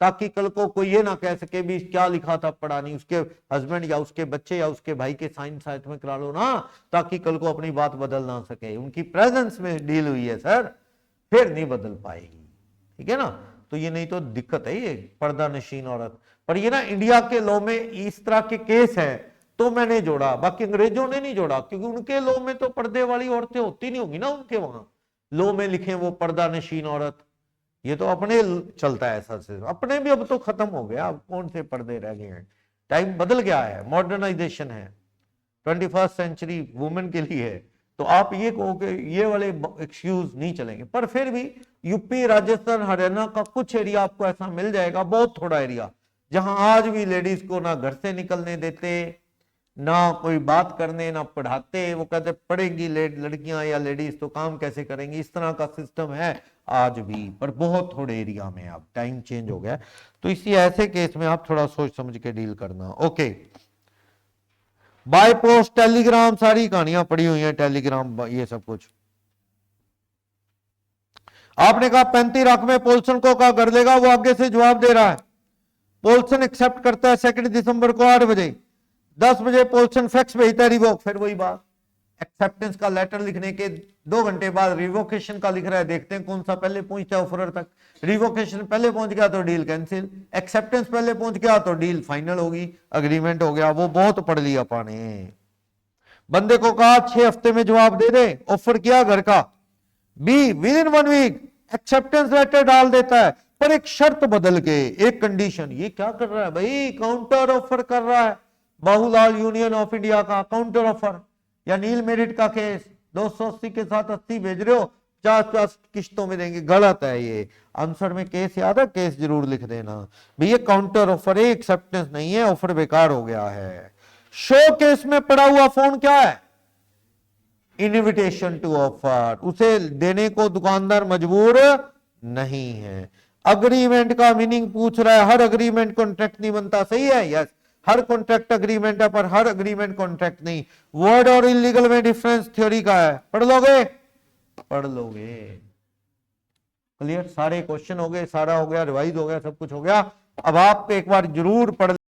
ताकि कल को कोई ये ना कह सके भी क्या लिखा था पढ़ा नहीं, उसके हस्बैंड या उसके बच्चे या उसके भाई के साइन साथ में करा लो ना, ताकि कल को अपनी बात बदल ना सके। उनकी प्रेजेंस में डील हुई है सर, फिर नहीं बदल पाएगी, ठीक है ना। तो ये नहीं तो दिक्कत है ये पर्दा नशीन औरत। पर ये ना इंडिया के लॉ में इस तरह के केस है तो मैंने जोड़ा, बाकी अंग्रेजों ने नहीं जोड़ा, क्योंकि उनके लॉ में तो पर्दे वाली औरतें होती नहीं होंगी ना, उनके वहां लॉ में लिखे वो पर्दा नशीन औरत। ये तो अपने चलता है ऐसा सिस्टम, अपने भी अब तो खत्म हो गया, अब कौन से पर्दे रह गए हैं, टाइम बदल गया है, मॉडर्नाइजेशन है, 21st सेंचुरी वुमेन के लिए है। तो आप ये कहो कि ये वाले एक्सक्यूज नहीं चलेंगे, पर फिर भी यूपी, राजस्थान, हरियाणा का कुछ एरिया आपको ऐसा मिल जाएगा, बहुत थोड़ा एरिया, जहां आज भी लेडीज को ना घर से निकलने देते, ना कोई बात करने, ना पढ़ाते, वो कहते पढ़ेंगी लड़कियां या लेडीज तो काम कैसे करेंगी, इस तरह का सिस्टम है आज भी, पर बहुत थोड़े एरिया में। अब टाइम चेंज हो गया, तो इसी ऐसे केस में आप थोड़ा सोच समझ के डील करना। ओके, बाय पोस्ट, टेलीग्राम, सारी कहानियां पड़ी हुई हैं, टेलीग्राम ये सब कुछ। आपने कहा 35 लाख में पोल्सन को कहा कर देगा, वो आगे से जवाब दे रहा है। पोल्सन एक्सेप्ट करता है 2 दिसंबर को 8 बजे, 10 बजे पोल्सन फैक्स भेजता है रिवोक, फिर वही बात, एक्सेप्टेंस का लेटर लिखने के 2 घंटे बाद रिवोकेशन का लिख रहा है, देखते हैं कौन सा पहले पहुंचता है ऑफरर तक। रिवोकेशन पहले पहुंच गया तो डील कैंसिल, एक्सेप्टेंस पहले पहुंच गया तो डील फाइनल होगी, अग्रीमेंट हो गया। वो बहुत पढ़ लिया पाने। बंदे को कहा 6 हफ्ते में जवाब दे दे, ऑफर किया घर का, be within 1 week acceptance letter डाल देता है, पर एक शर्त बदल के, एक कंडीशन। ये क्या कर रहा है भाई, काउंटर ऑफर कर रहा है, बाबूलाल यूनियन ऑफ इंडिया का काउंटर ऑफर, या नील मेरिट का केस 280 के साथ 80 भेज रहे हो, 50 किश्तों में देंगे, गलत है ये। आंसर में केस याद है, केस जरूर लिख देना भैया, काउंटर ऑफर है, एक्सेप्टेंस नहीं है, ऑफर बेकार हो गया है। शो केस में पड़ा हुआ फोन क्या है, इनविटेशन टू ऑफर, उसे देने को दुकानदार मजबूर नहीं है। अग्रीमेंट का मीनिंग पूछ रहा है, हर अग्रीमेंट कॉन्ट्रैक्ट नहीं बनता, सही है, यस, हर कॉन्ट्रैक्ट अग्रीमेंट है, पर हर अग्रीमेंट कॉन्ट्रैक्ट नहीं। वर्ड और इलीगल में डिफरेंस थ्योरी का है, पढ़ लोगे, पढ़ लोगे। क्लियर, सारे क्वेश्चन हो गए, सारा हो गया, रिवाइज हो गया, सब कुछ हो गया। अब आप एक बार जरूर पढ़